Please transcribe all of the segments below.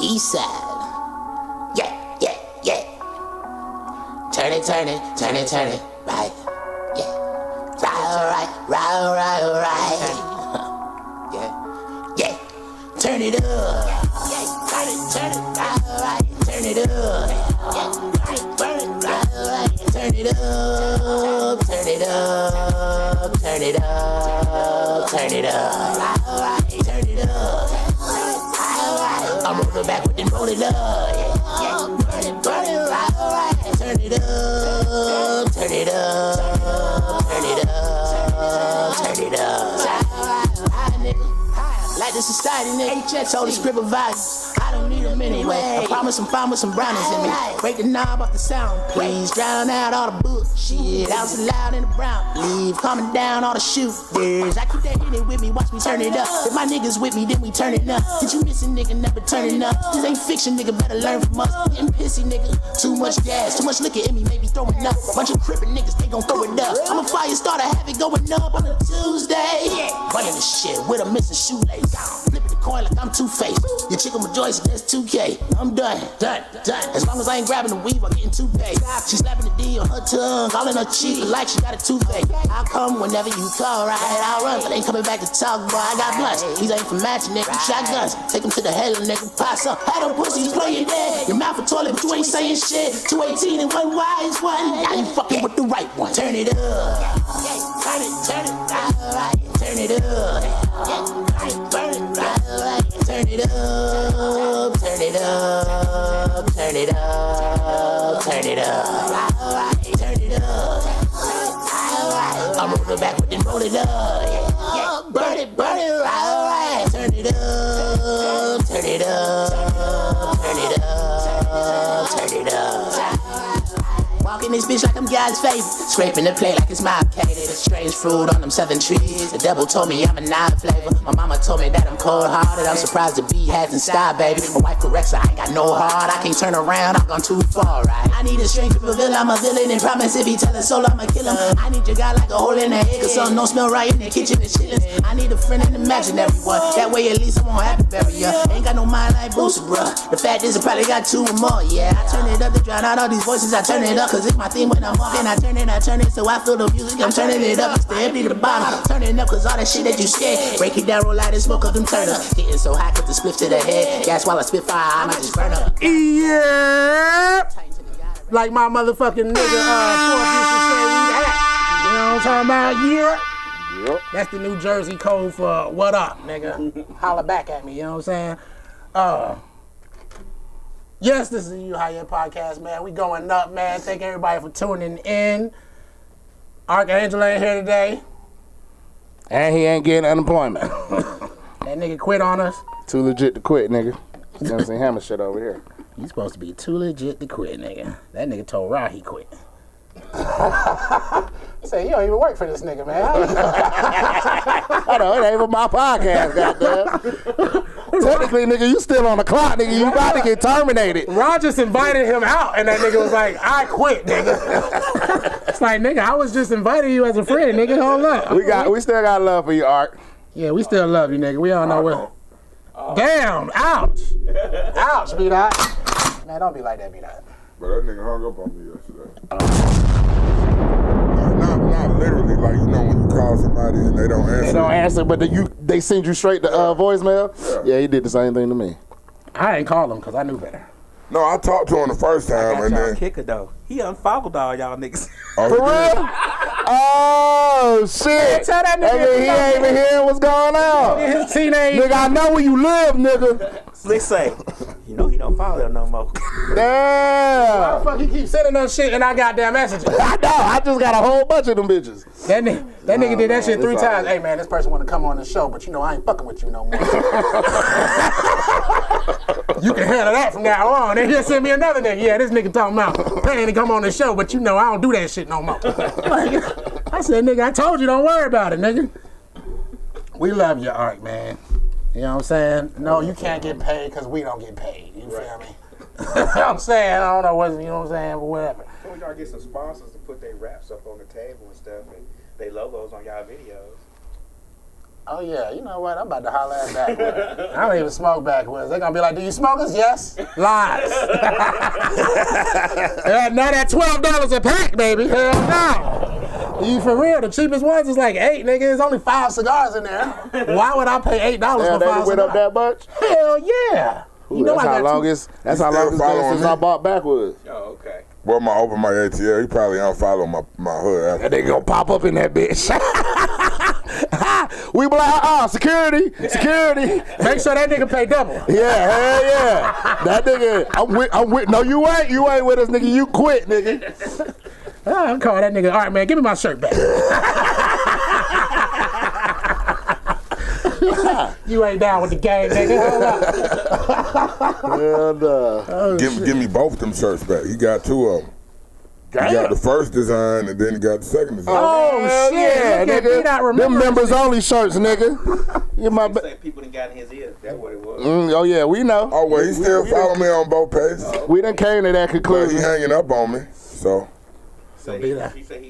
East side. Yeah. Turn it, right. Yeah. Right. Yeah. Turn it up. Turn it, right. Turn it up. Turn it up. I'm rolling back with them, roll it up. Burn it, right. Turn it up. Like the society, nigga. Told the script of values. I don't need them anyway. I promise I'm fine with some brownies in me. Break the knob off the sound, please. Drown out all the bullshit. Out so loud in the brown. Leave coming down all the shooters. I keep that in it with me, watch me turn it up. If my niggas with me, then we turn it up. Did you miss a nigga, never turning up? This ain't fiction, nigga, better learn from us. Getting pissy, nigga. Too much gas, too much liquor in me, maybe throwing up. Bunch of crippin' niggas, they gon' throw it up. I'm a fire starter, have it going up on a Tuesday. Running the shit with a missing shoelace. Flipping the coin like I'm Two-Faced. Your chicken rejoicing, that's 2K. I'm done. As long as I ain't grabbing the weave, I'm getting toupee. She slapping the D on her tongue, all in her cheek like she got a toothache. I'll come whenever you call, right? I'll run, but ain't coming back to talk, boy. I got blunts. These ain't for matching, nigga. Shotguns. Take them to the hell, nigga. Pass up. Had them pussies playing dead. Your mouth a toilet, but you ain't saying shit. 218 and one wise one. Now you fucking with the right one. Turn it up. Turn it, right. Turn it up. Burn it, right. Turn it up. I'm rolling back with them, roll it up. Burn it, right. Turn it up. Walking this bitch like I'm God's favorite. Scraping the plate like it's my catered. A strange fruit on them southern trees. The devil told me I'm a nine flavor. My mama told me that I'm cold-hearted. I'm surprised the beat hasn't stopped, baby. My wife corrects, I ain't got no heart. I can't turn around, I've gone too far, right? I need a strength to fulfill, I'm a villain. And promise if he tell us soul, I'ma kill him. I need your guy like a hole in the head, cause something don't smell right in the kitchen and chillin'. I need a friend and imaginary one. That way at least I won't have to bury ya. Ain't got no mind like Booster, bruh. The fact is I probably got two or more, yeah. I turn it up to drown out all these voices, I turn it up, cause it's my theme when I'm walking. I turn it, so I feel the music. I'm turning it up, it's the empty to the bottom. Turn it up, cause all that shit that you scared. Break it down, roll out and smoke up them turners. Getting so high, cut the spliff to the head. Gas while I spit fire, I might just burn up. Yeah. Like my motherfucking nigga, Force used to say, we that. You know what I'm talking about? Yeah. Yep. That's the New Jersey code for what up, nigga. Holla back at me, you know what I'm saying? Yes, this is the High Yet PotCast, man. We going up, man. Thank everybody for tuning in. Archangel ain't here today. And he ain't getting unemployment. That nigga quit on us. Too legit to quit, nigga. Johnson Hammer shit over here. You supposed to be too legit to quit, nigga. That nigga told Ra he quit. Say, you don't even work for this nigga, man. I know, it ain't even my podcast, goddamn. Technically, nigga, you still on the clock, nigga. You about to get terminated. Ra just invited him out, and that nigga was like, I quit, nigga. It's like, nigga, I was just inviting you as a friend, nigga. Hold up. We still got love for you, Ark. Yeah, we still love you, nigga. We all know what. Damn, ouch. Ouch, B-Dot. Man, don't be like that, B-Dot. But that nigga hung up on me yesterday. Not literally, like, you know, when you call somebody and they don't answer. They don't answer, but they send you straight to voicemail? Yeah, he did the same thing to me. I ain't call him because I knew better. No, I talked to him the first time, and then kicker though. He unfollowed all y'all niggas. For real? Oh shit! Tell that nigga he ain't even hearing what's going on. His teenage nigga, I know where you live, nigga. Slick say, you know he don't follow him no more. Damn. Why the fuck he keep sending us shit and I goddamn messages? I know. I just got a whole bunch of them bitches. That nigga did that shit 3 times. Hey man, this person want to come on the show, but you know I ain't fucking with you no more. You can handle that from now on. Then he'll send me another nigga. Yeah, this nigga talking about paying to come on the show, but you know I don't do that shit no more. I said, nigga, I told you don't worry about it, nigga. We love you, Art, man. You know what I'm saying? No, you can't get paid because we don't get paid. You feel me? You know what I'm saying? I don't know what, you know what I'm saying, but whatever. So we gotta get some sponsors to put their raps up on the table and stuff and their logos on y'all videos. Oh yeah, you know what? I'm about to holler at backwoods. I don't even smoke backwoods. They're gonna be like, "Do you smoke us?" Yes. Lies. Not at $12 a pack, baby. Hell no. You for real? The cheapest ones is like $8, nigga. There's only 5 cigars in there. Why would I pay $8 for 5 cigars? Went up that much? Hell yeah. Ooh, You know that's I how got long two. it's been since I bought backwoods. Oh, okay. Well, my open my ATL, he probably unfollow my hood after. That nigga gonna pop up in that bitch. We be like, security. Make sure that nigga pay double. Yeah, hell yeah. That nigga, I'm with. No, you ain't with us, nigga. You quit, nigga. I'm calling that nigga. All right, man, give me my shirt back. You ain't down with the gang, nigga. Hold up. Give me both them shirts back. He got 2 of them. He got the first design and then he got the second design. Oh, shit. Yeah, Look at me nigga. not Them remembering members shit. only shirts, nigga. You my He said people done got in his ear. That's what it was. oh yeah, we know. Oh, well, he still follow me on both pages. We done came to that But he conclusion. hanging up on me. So, He said he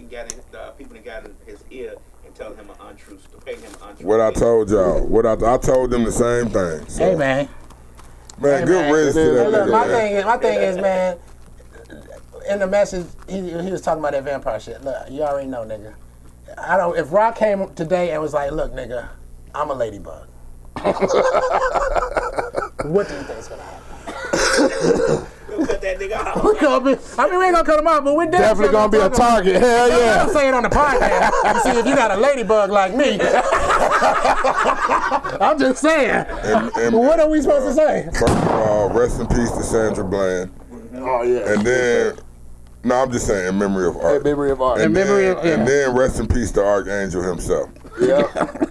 got in, people that got in his ear and telling him an untrue, paying him an untrue. what I told y'all, I told them the same thing. So, Hey, man. man, good man. riddance to Hey, that look, nigga. my thing is, man, in the message, he was talking about that vampire shit. Look, you already know, nigga. If Rock came today and was like, look, nigga, I'm a ladybug. What do you think's gonna happen? We'll cut that nigga out. We ain't gonna cut him out, but we're Definitely gonna be a target. Hell yeah. I'm saying on the podcast to see if you got a ladybug like me. I'm just saying. And What are we supposed to say? First of all, rest in peace to Sandra Bland. Oh yeah. And then, no, I'm just saying in memory of art. In memory of art. And memory of- and then rest in peace to Archangel himself. Yeah.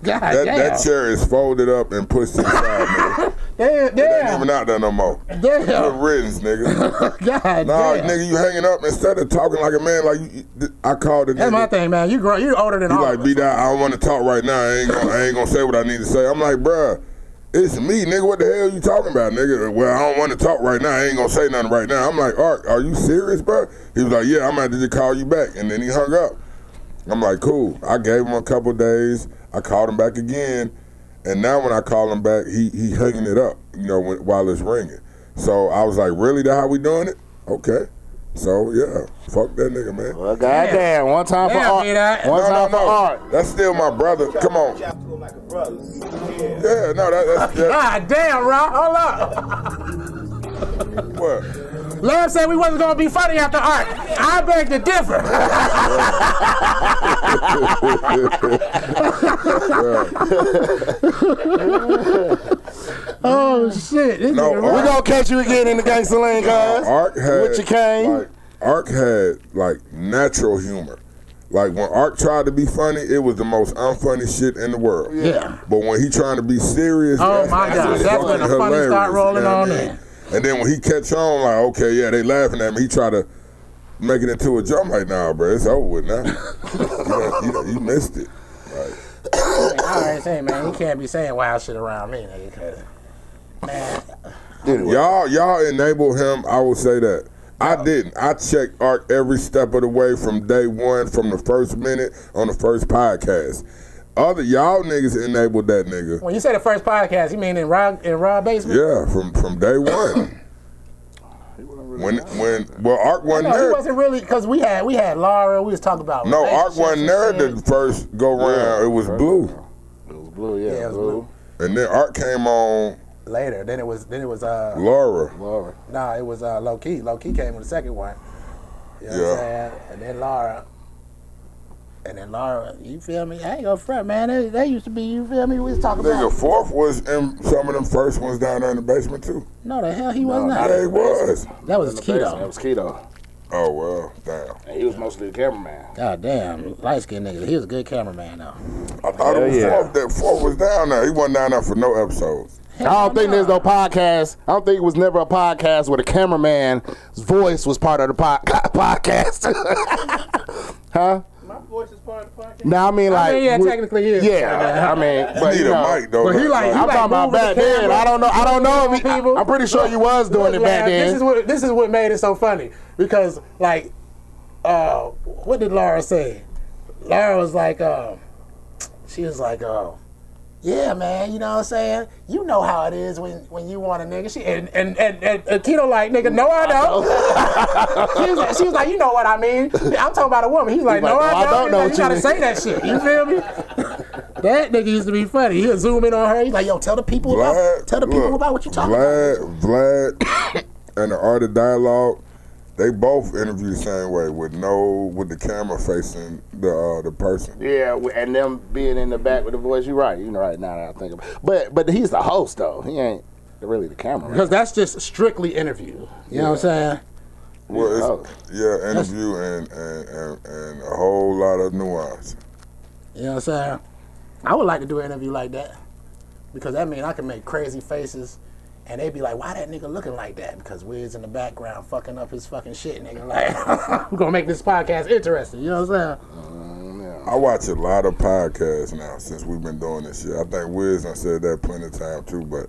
God That chair is folded up and pushed to the side, nigga. It ain't even out there no more. Good Damn. riddance, nigga. God Nah, damn. nigga, you hanging up instead of talking like a man. Like I called the That's my nigga. thing, man. You older than He all like, of us. B-Dot, I don't want to talk right now. I ain't gonna say what I need to say. I'm like, bruh, it's me, nigga. What the hell you talking about, nigga? Well, I don't want to talk right now. I ain't gonna say nothing right now. I'm like, Art, are you serious, bruh? He was like, yeah, I'm about to just call you back. And then he hung up. I'm like, cool. I gave him a couple days. I called him back again. And now when I call him back, he hanging it up, you know, while it's ringing. So I was like, really, that how we doing it? Okay. So, yeah, fuck that nigga, man. Well, goddamn. One time for Damn, art. B-Dot. One time for art. That's still my brother. Come on. Shout to him like a brother. Yeah, no, that's God damn, Rob. Hold up. what? Love said we wasn't gonna be funny after Art. I beg to differ. Oh shit! This No, nigga We Rob. gonna catch you again in the gangster lane, guys. Ark had With your cane. like Ark had like natural humor. Like when Ark tried to be funny, it was the most unfunny shit in the world. Yeah. But when he trying to be serious, Oh my God, that's when the funny hilarious, start rolling you know on what I mean? in. And then when he catch on, like, okay, yeah, they laughing at me. He try to make it into a joke. I'm like, nah, bro, it's over with now. you missed it. Like, All right, say man, he can't be saying wild shit around me, nigga. 'Cause, man, Anyway. y'all enable him. I will say that. I didn't. I checked Ark every step of the way from day one, from the first minute on the first podcast. Other y'all niggas enabled that nigga. when you say the first podcast, you mean in Rob basement? Yeah, from day one. Well, Ark wasn't No, he there. wasn't really because we had Laura. We was talking about No, Ark wasn't there relationships the and shit. first go round. It was Blue, It was blue, yeah. Yeah, it was blue. and then Ark came on Later, then it was Laura. Laura. nah, it was low key. Low key came with the second one. You know what Yeah. I'm saying? And then Laura. You feel me? I ain't gonna front, man. They used to be, you feel me? We was talking Nigga, about. fourth was in some of them first ones down there in the basement too. No, the hell he was not. Yeah, he was. That was That Keto. was Keto. Oh well, damn. And he was mostly the cameraman. God damn, light skinned nigga. He was a good cameraman though. I thought it was Hell yeah. fourth. That fourth was down there. He wasn't down there for no episodes. I don't think there's no podcast. I don't think it was never a podcast where the cameraman's voice was part of the podcast. Huh? My voice is part of the podcast. No, I mean like. yeah, technically he is. Yeah, I mean, but You need you know, a mic though. but he like- I'm talking about moving back the then. camera, I don't know if he, people. I'm pretty sure you was doing it back then. This is what made it so funny because like, what did Laura say? Laura was like, she was like, Yeah, man, you know what I'm saying? You know how it is when you want a nigga. And Tito like, nigga, no, I don't. she was like, you know what I mean? I'm talking about a woman. He's like, no, I don't. Like, you gotta say that shit. You feel me? That nigga used to be funny. He'll zoom in on her. He's like, yo, tell the people about what you talking about. Vlad and the Art of Dialogue, they both interview the same way with the camera facing the person. Yeah, and them being in the back with the voice. You're right. You know, right now that I think about it. But he's the host though. He ain't really the camera. Because that's just strictly interview. You know what I'm saying? Well, interview and a whole lot of nuance. You know what I'm saying? I would like to do an interview like that because that means I can make crazy faces. And they be like, why that nigga looking like that? Because Wiz in the background fucking up his fucking shit, nigga. Like, we're going to make this podcast interesting. You know what I'm saying? I watch a lot of podcasts now since we've been doing this shit. I think Wiz done said that plenty of time too, but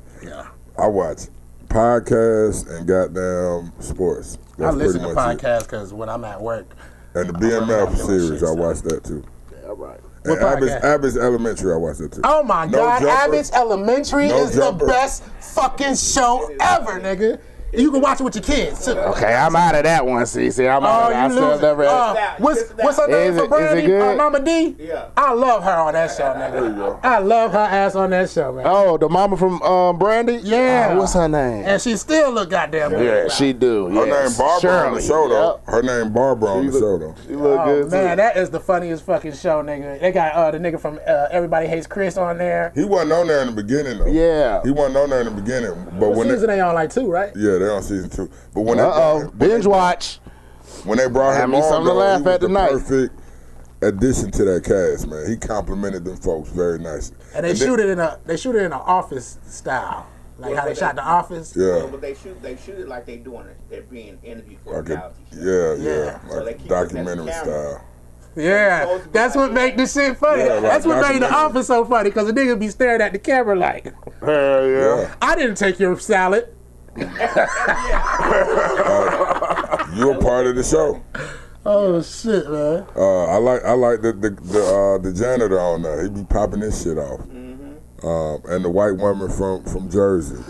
I watch podcasts and goddamn sports. That's I listen to podcasts because when I'm at work. And the BMF series, I watch that too. Yeah, right. And Abbott's Elementary, I watched that too. Oh my God, Jumper. Abbott's Elementary is Jumper. the best fucking show ever, nigga. You can watch it with your kids too. Okay, I'm out of that one. See, I'm out of that. I still never. What's her name for Brandy? Mama D? Yeah. I love her on that show, nigga. I love her ass on that show, man. Oh, the mama from Brandy? Yeah. What's her name? And she still look goddamn good. Yeah, she do. Her name Barbara on the show though. Yep. Her name Barbara on the show though. She look good too. Man, that is the funniest fucking show, nigga. They got the nigga from Everybody Hates Chris on there. He wasn't on there in the beginning though. Yeah. He wasn't on there in the beginning. But What when season they on, like 2, right? yeah, they're on season 2. But when Binge watch. when they brought him me on, something to though, laugh he was at the tonight. perfect addition to that cast, man. He complimented them folks very nicely. And they shoot it in an office style, like how they shot The Office. Yeah. But they shoot it like they doing it. They're being interviewed for a Like reality show. Yeah. So they like keep documentary looking at the camera. style. Yeah, that's what make this shit funny. Yeah, like That's what made The documentary. Office so funny, because the nigga be staring at the camera like, Hell yeah. I didn't take your salad. You a part of the show. Oh shit, man. I like the janitor on there. He be popping this shit off. And the white woman from Jersey.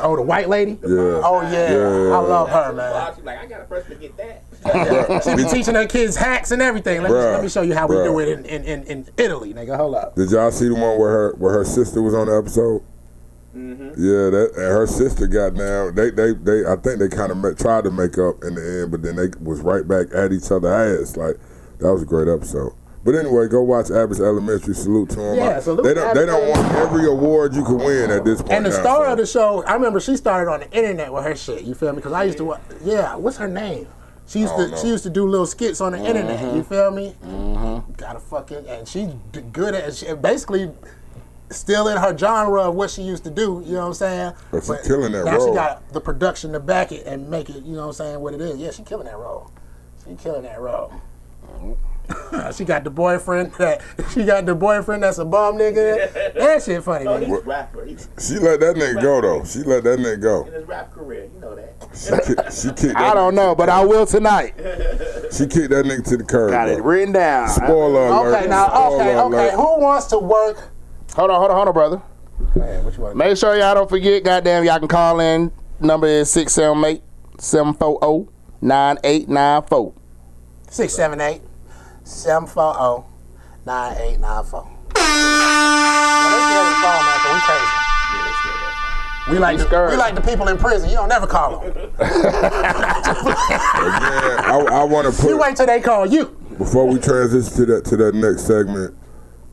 Oh, the white lady? Yeah. Oh yeah. I love her, man. She's like, I got a person to get that. She be teaching her kids hacks and everything. Let me show you how we Bruh. do it in Italy, nigga. Hold up. Did y'all see the one where her sister was on the episode? Yeah, that and her sister got down. They I think they kind of tried to make up in the end, but then they was right back at each other's ass. Like that was a great episode. But anyway, go watch Abbott's Elementary. Salute to them. Yeah, salute They to don't want every award you can win at this point. And the now, star so. of the show, I remember she started on the internet with her shit. You feel me? Because I used to, what's her name? She used to do little skits on the internet. You feel me? Got a fucking, and she's good at she, basically still in her genre of what she used to do. You know what I'm saying? But she's killing that now role. she got the production to back it and make it. You know what I'm saying? What it is? Yeah, she killing that role. She killing that role. She got the boyfriend that's a bum nigga. That shit funny, Oh, man. he's a rapper. She let that nigga go though. She let that nigga go. In his rap career, you know that. She kicked. I don't know, but I will tonight. She kicked that nigga to the curb. Got it written down. Spoiler alert. Okay, now, Spoiler okay. alert. Who wants to work? Hold on, brother. Man, what you want? Make sure y'all don't forget, goddamn, y'all can call in. Number is 678-740-9894. 678-740-9894. Well, they scared of the phone, man, 'cause we crazy. We like the people in prison. You don't never call them. Again, I want to You put wait till they call you. before we transition to that next segment.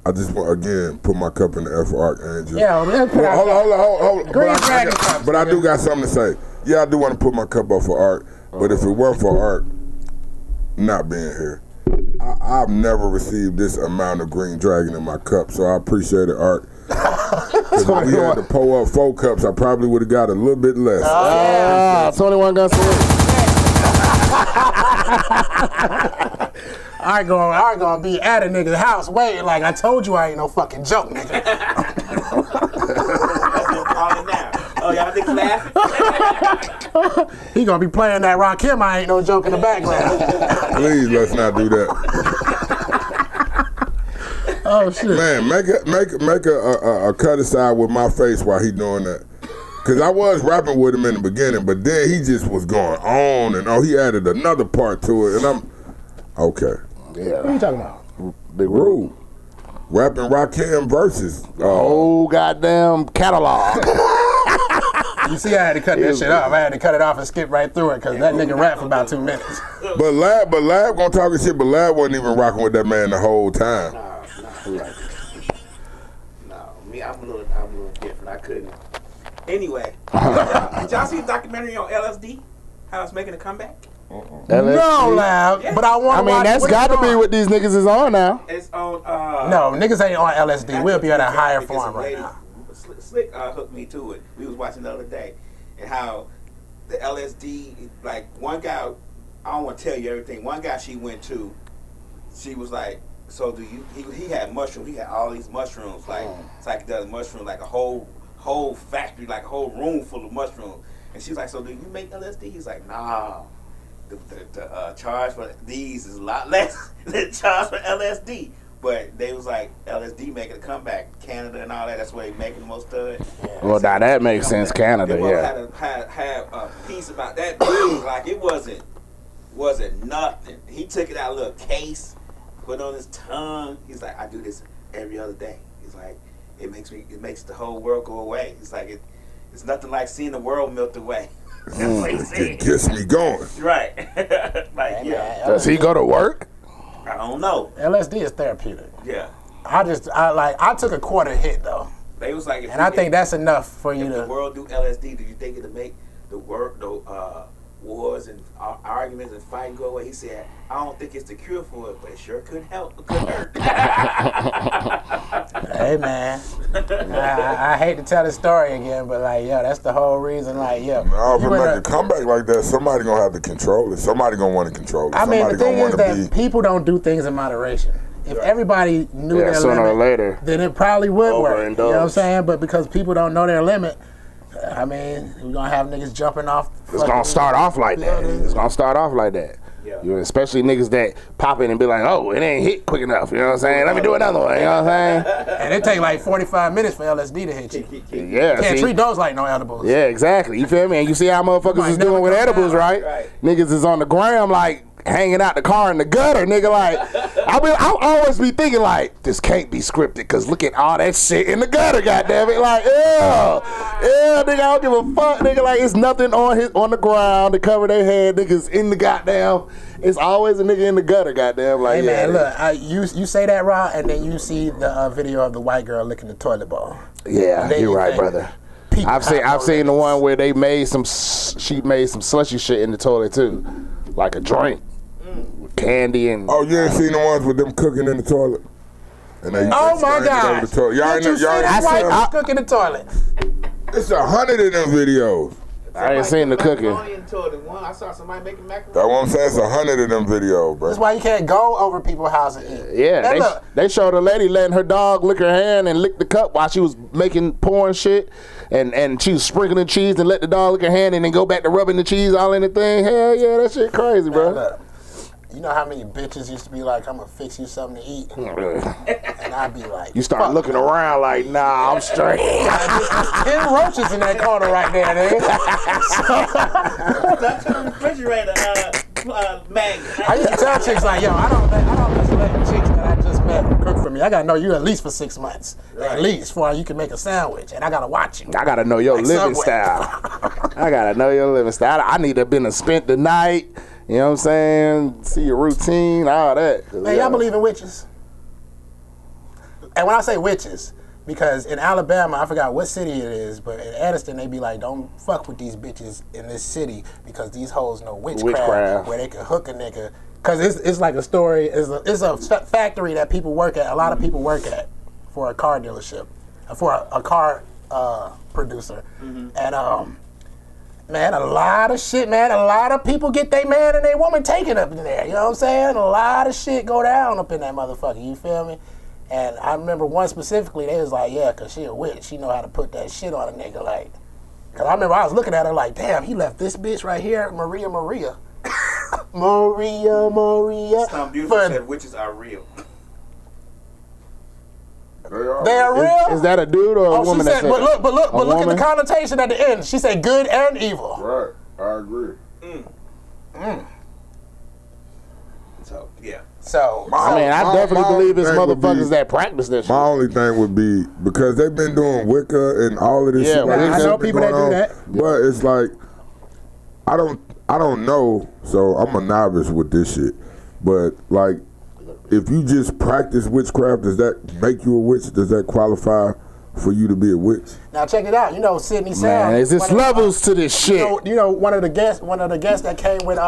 I just want again put my cup in the air for Archangel. Yeah, man. Well, hold on. Green Dragon cups, But I do got something to say. Yeah, I do want to put my cup up for Art. But if it weren't for Art not being here, I've never received this amount of Green Dragon in my cup. So I appreciate it, Art. Because if we had to pour up 4 cups, I probably would have got a little bit less. 21 guns. I gonna be at a nigga's house waiting like I told you I ain't no fucking joke, nigga. Calling now. Oh, y'all niggas laughing? He gonna be playing that Rakim, I ain't no joke in the background. Please, let's not do that. Oh shit. Man, make a cut aside with my face while he doing that. Cause I was rapping with him in the beginning, but then he just was going on and on. He added another part to it, and I'm okay. Yeah. What are you talking about? Big Rube. Rapping Rakim versus. Whole goddamn catalog. You see, I had to cut that shit off. I had to cut it off and skip right through it because that nigga rapped for about 2 minutes. But Lab gonna talk his shit, but Lab wasn't even rocking with that man the whole time. No, me, I'm a little different. I couldn't. Anyway, did y'all see the documentary on LSD? How it's making a comeback? No, Lab, but I want to watch. That's got to be what these niggas is on now. It's on. No, niggas ain't on LSD. We'll be at a higher form right now. Slick hooked me to it. We was watching the other day, and how the LSD, like one guy, I don't want to tell you everything. One guy she went to, she was like, so do you? He had mushrooms. He had all these mushrooms, like psychedelic mushrooms, like a whole factory, like a whole room full of mushrooms. And she's like, so do you make LSD? He's like, nah. The charge for these is a lot less than charge for LSD. But they was like, LSD making a comeback. Canada and all that, that's where they making the most of it. Yeah. Well, now that makes sense, Canada, yeah. Had a piece about that big, like it wasn't nothing. He took it out of a little case, put it on his tongue. He's like, I do this every other day. He's like, it makes the whole world go away. It's like it's nothing like seeing the world melt away. That's what he said. It gets me going. Right. Like, yeah. Does he go to work? I don't know. LSD is therapeutic. Yeah. I took a quarter hit though. They was like, and I think that's enough for you to. If the world do LSD, do you think it'll make the wars and arguments and fighting go away? He said, I don't think it's the cure for it, but it sure could help. It could hurt. Hey man, I hate to tell the story again, but like, yo, that's the whole reason. Like, yo, no, if it make a comeback like that, somebody gonna have to control it. Somebody gonna want to control it. I mean, the thing is that people don't do things in moderation. If everybody knew their sooner limit, or later, then it probably would work. You know what I'm saying? But because people don't know their limit, I mean, we're gonna have niggas jumping off. It's gonna start off like that. It's gonna start off like that. Yeah. You know, especially niggas that pop in and be like, oh, it ain't hit quick enough. You know what I'm saying? Let me do another one. You know what I'm saying? And it take like 45 minutes for LSD to hit you. Yeah. You can't treat those like no edibles. Yeah, exactly. You feel me? And you see how motherfuckers is doing with edibles, right? Niggas is on the gram like hanging out the car in the gutter, nigga. Like, I'll always be thinking like, this can't be scripted because look at all that shit in the gutter, goddammit. Like, yeah, nigga, I don't give a fuck, nigga. Like, it's nothing on the ground to cover their head. Niggas in the goddamn. It's always a nigga in the gutter, goddamn. Like, hey man, look, you say that, Raw, and then you see the video of the white girl licking the toilet bowl. Yeah, you're right, brother. I've seen the one where she made some slushy shit in the toilet too, like a drink. Candy and you ain't seen the ones with them cooking in the toilet? And they oh my God! Y'all white cooking in the toilet. It's 100 of them videos. I ain't seen the cooking. I saw somebody making macaroni. That's what I'm saying. It's 100 of them videos, bro. That's why you can't go over people's house and eat. Yeah, they showed a lady letting her dog lick her hand and lick the cup while she was pouring shit, and she was sprinkling cheese and let the dog lick her hand and then go back to rubbing the cheese all in the thing. Hell yeah, that shit crazy, bro. Look, you know how many bitches used to be like, I'm gonna fix you something to eat? And I'd be like, you start looking around like, nah, I'm straight. There's 10 roaches in that corner right there, nigga. That's the refrigerator, magnet. I used to tell chicks like, yo, I don't just let chicks that I just met cook for me. I gotta know you at least for 6 months. Right. At least before you can make a sandwich. And I gotta watch you. I gotta know your living style. I gotta know your living style. I need to have been spent the night. You know what I'm saying? See your routine, all that. Man, y'all believe in witches? And when I say witches, because in Alabama, I forgot what city it is, but in Addison, they be like, don't fuck with these bitches in this city because these hoes know witchcraft. Where they can hook a nigga. Because it's like a story, it's a factory that people work at, a lot of people work at for a car dealership, for a car producer. Mm-hmm. And, man, a lot of shit, man. A lot of people get their man and their woman taken up in there. You know what I'm saying? A lot of shit go down up in that motherfucker. You feel me? And I remember one specifically, they was like, yeah, because she a witch. She know how to put that shit on a nigga. Like, because I remember I was looking at her like, damn, he left this bitch right here, Maria. Maria. Some beautiful said witches are real. They are real. Is that a dude or a woman? She said, but look at woman? the connotation at the end. She said good and evil. Right, I agree. So yeah. I definitely believe it's motherfuckers that practice that shit. My only thing would be, because they've been doing Wicca and all of this shit. Wicca. I know people that do that. But it's like, I don't know, so I'm a novice with this shit. But like, if you just practice witchcraft, does that make you a witch? Does that qualify for you to be a witch? Now check it out. You know, Sydney Sound. Man, is this levels to this shit? You know, one of the guests that came with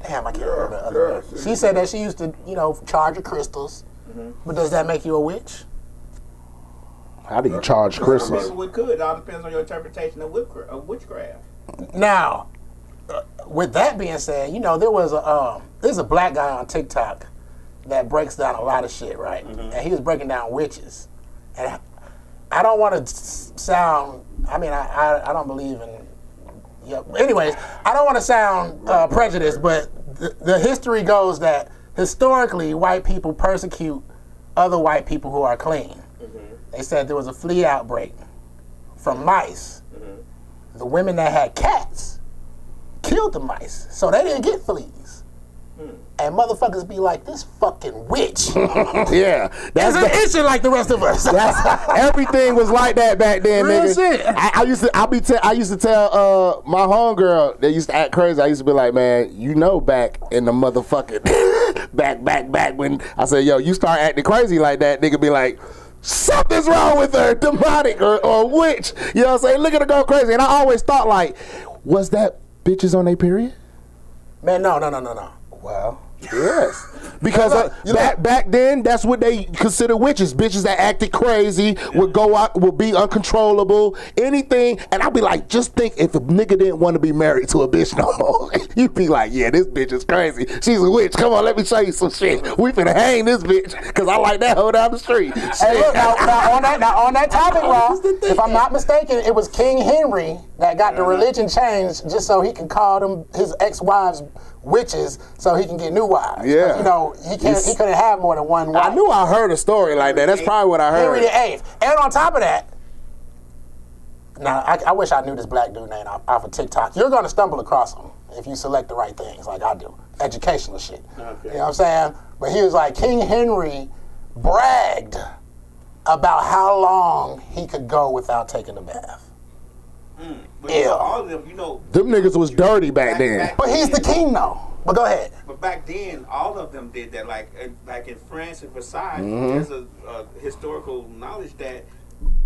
damn, I can't remember the other one. She said that she used to, charge her crystals. But does that make you a witch? How do you charge crystals? People could. It all depends on your interpretation of witchcraft. Now, with that being said, there's a black guy on TikTok that breaks down a lot of shit, right? And he was breaking down witches. And I don't want to sound, I don't believe in, anyways, I don't want to sound prejudiced, but the history goes that historically white people persecute other white people who are clean. They said there was a flea outbreak from mice. The women that had cats killed the mice, so they didn't get fleas. And motherfuckers be like, this fucking witch. Yeah. That's an issue like the rest of us. Everything was like that back then, Real nigga. shit. I used to tell my homegirl that used to act crazy. I used to be like, man, back in the motherfucking back when I said, yo, you start acting crazy like that, nigga be like, something's wrong with her, demonic or witch. You know what I'm saying? Look at her go crazy. And I always thought like, was that bitches on their period? Man, no. Well, yes. Because back then, that's what they consider witches. Bitches that acted crazy, would go out, would be uncontrollable, anything. And I'd be like, just think if a nigga didn't want to be married to a bitch no more. You'd be like, yeah, this bitch is crazy. She's a witch. Come on, let me show you some shit. We finna hang this bitch, because I like that hoe down the street. Hey, look, now on that topic, Rob, if I'm not mistaken, it was King Henry that got the religion changed just so he can call them his ex-wives witches so he can get new wives. Yeah. He couldn't have more than one wife. I knew I heard a story like that. That's probably what I heard. Henry VIII. And on top of that, now I wish I knew this black dude name off of TikTok. You're gonna stumble across him if you select the right things like I do. Educational shit. Okay. You know what I'm saying? But he was like, King Henry bragged about how long he could go without taking a bath. But all of them, them niggas was dirty back then. But he's the king though. But go ahead. But back then, all of them did that. Like in France and Versailles, there's a historical knowledge that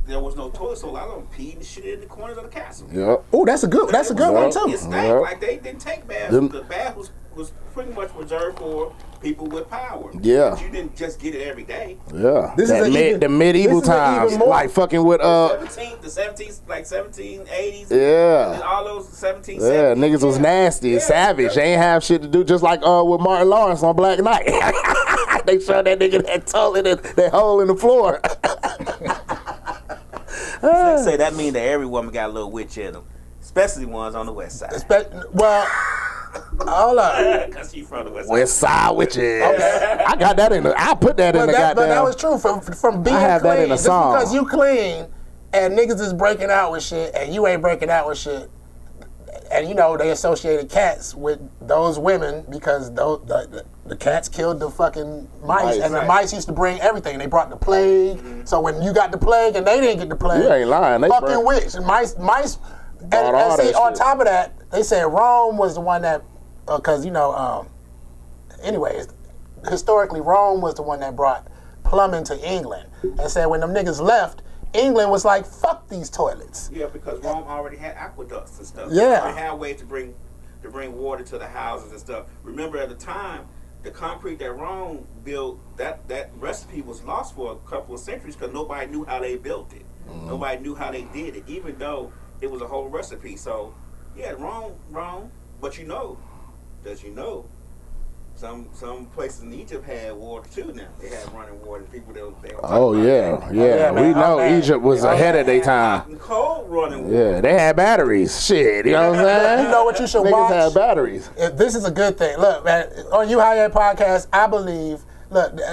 there was no toilet, so a lot of them peed and shit in the corners of the castle. Yep. Oh, that's a good one too. It stank. Like they didn't take baths. The bath was pretty much reserved for people with power. Yeah. But you didn't just get it every day. Yeah. The medieval times, like fucking with the 1780s. Yeah. And all those 1770s. Yeah, niggas was nasty, savage. They ain't have shit to do, just like with Martin Lawrence on Black Knight. They showed that nigga that toilet and that hole in the floor. They say that mean that every woman got a little witch in them, especially ones on the west side. Hold up. Cause she from the west side. West side witches. Okay. I got that in I put that in the goddamn. But that was true from being I have clean. that in a song. Just because you clean and niggas is breaking out with shit and you ain't breaking out with shit. And they associated cats with those women because the cats killed the fucking mice. And the mice used to bring everything. They brought the plague. So when you got the plague and they didn't get the plague, you ain't lying. They fucking witch. And mice. And see, on top of that, they said Rome was the one that, because anyways, historically Rome was the one that brought plumbing to England. And said when them niggas left, England was like, fuck these toilets. Yeah, because Rome already had aqueducts and stuff. Yeah. They had ways to bring water to the houses and stuff. Remember at the time, the concrete that Rome built, that recipe was lost for a couple of centuries because nobody knew how they built it. Nobody knew how they did it, even though it was a whole recipe. So, yeah, Rome. But does some places in Egypt had water too now. They had running water. People they we know Egypt was ahead of their time. Cold running water. Yeah, they had batteries. Shit, you know what I'm saying? You know what you should Niggas watch? had batteries. This is a good thing. Look, man, on High Yet PotCast, I believe,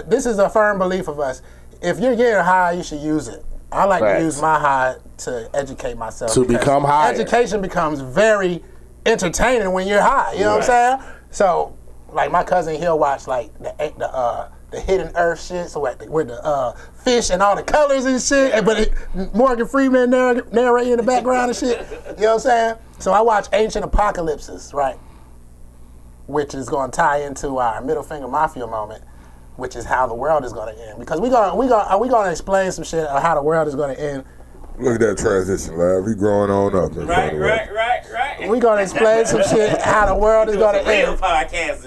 this is a firm belief of us. if you're getting high, you should use it. I like Facts. to use my high to educate myself. To because become higher. Education becomes very entertaining when you're high. You know what I'm saying? So, like my cousin, he'll watch like the Hidden Earth shit, so with the fish and all the colors and shit, but Morgan Freeman narrating in the background and shit. You know what I'm saying? So I watch Ancient Apocalypses, right? Which is going to tie into our Middle Finger Mafia moment, which is how the world is going to end. Because we gonna explain some shit on how the world is going to end. Look at that transition, lad. We growing on up. Right. We gonna explain some shit how the world is going to Real end. podcast.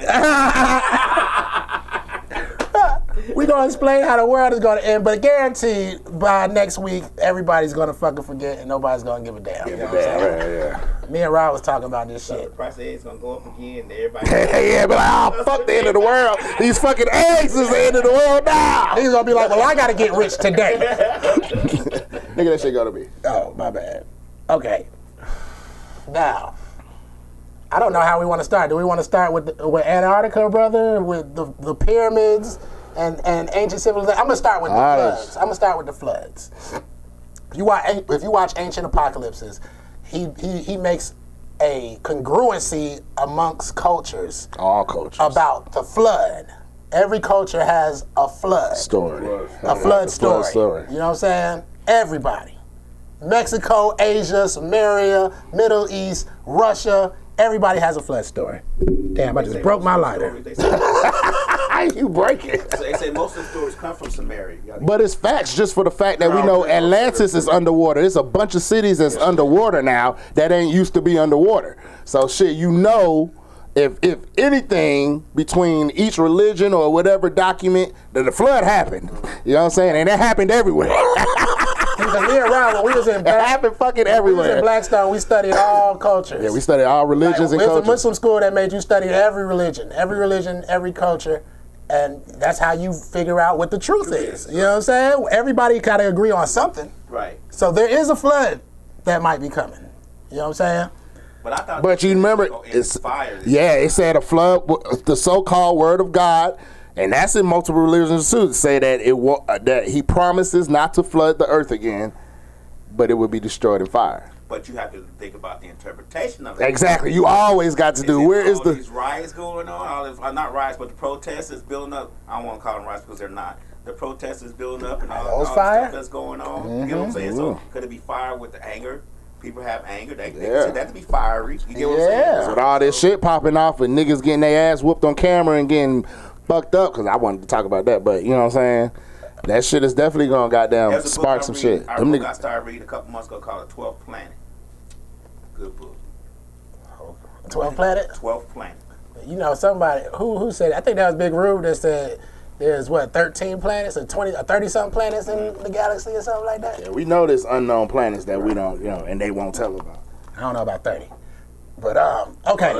We gonna explain how the world is gonna end, but guaranteed by next week everybody's gonna fucking forget and nobody's gonna give a damn. You know what I'm saying? Yeah. Me and Rob was talking about this The shit. price of eggs gonna go up again. And everybody. Yeah, but fuck the end of the world. These fucking eggs is the end of the world now. Niggas gonna be like, well, I gotta get rich today. Nigga, that shit gotta be. Oh, my bad. Okay. Now, I don't know how we want to start. Do we want to start with Antarctica, brother? With the pyramids and ancient civilization? I'm gonna start with the floods. If you watch Ancient Apocalypses, he makes a congruency amongst cultures. All cultures. About the flood. Every culture has a flood story. A flood story. You know what I'm saying? Everybody. Mexico, Asia, Samaria, Middle East, Russia, everybody has a flood story. Damn, I just broke my lighter. You break it. They say most of the stories come from Samaria. But it's facts just for the fact that we know Atlantis is underwater. There's a bunch of cities that's underwater now that ain't used to be underwater. So shit, you know, if anything between each religion or whatever document, that the flood happened. You know what I'm saying? And it happened everywhere. Because me and Rob, when we was in It happened fucking everywhere. We was in Blackstone, we studied all cultures. Yeah, we studied all religions and It's a cultures. Muslim school that made you study every religion, every culture, and that's how you figure out what the truth is. You know what I'm saying? Everybody gotta agree on something. Right. So there is a flood that might be coming. You know what I'm saying? But I thought. But you remember, it's it said a flood, the so-called word of God, and that's in multiple religions too. Say that that he promises not to flood the earth again, but it will be destroyed in fire. But you have to think about the interpretation of it. Exactly. You always got to do. Where is the these riots going on? All this, not riots, but the protests is building up. I don't want to call them riots because they're not. The protests is building up and all the stuff that's going on. You get what I'm saying? So could it be fire with the anger? People have anger. They consider that to be fiery. You get what I'm saying? With all this shit popping off and niggas getting their ass whooped on camera and getting fucked up, because I wanted to talk about that, but you know what I'm saying? That shit is definitely gonna goddamn spark some shit. Our book I started reading a couple months ago called The 12th Planet. Good book. 12th Planet? 12th Planet. You know, somebody, who said it? I think that was Big Rube that said there's 13 planets or 20 or 30 something planets in the galaxy or something like that. Yeah, we know there's unknown planets that we don't, and they won't tell about. I don't know about 30. But okay.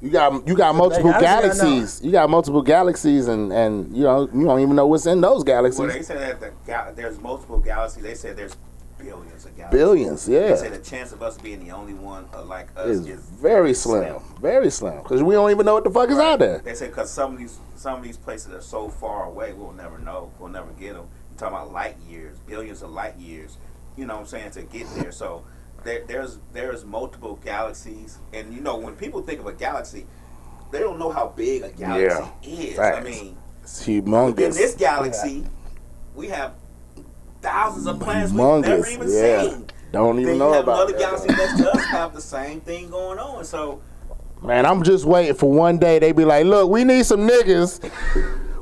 You got multiple galaxies. You got multiple galaxies, and you don't even know what's in those galaxies. Well, they said that there's multiple galaxies. They said there's billions of galaxies. Billions, yeah. They said the chance of us being the only one like us is very slim. Very slim. Because we don't even know what the fuck is out there. They said because some of these places are so far away, we'll never know. We'll never get them. You're talking about light years, billions of light years. You know what I'm saying, to get there. So there's multiple galaxies, and you know when people think of a galaxy, they don't know how big a galaxy is. Facts. I mean, it's humongous. In this galaxy, we have thousands of planets we've never even seen. Don't even know about other galaxies next to us have the same thing going on. So, man, I'm just waiting for one day they be like, look, we need some niggas.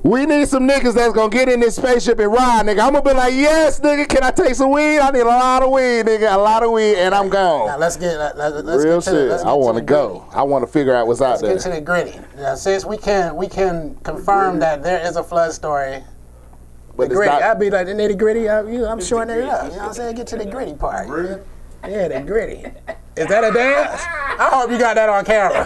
We need some niggas that's gonna get in this spaceship and ride, nigga. I'm gonna be like, yes, nigga, can I take some weed? I need a lot of weed, nigga, a lot of weed, and I'm gone. Now let's get real shit. I want to go. I want to figure out what's out there. Let's get to the gritty. Now, since we can confirm that there is a flood story. But the gritty, I'd be like the nitty gritty. I'm shorting it up. You know what I'm saying? Get to the gritty part. Yeah, the gritty. Is that a dance? I hope you got that on camera.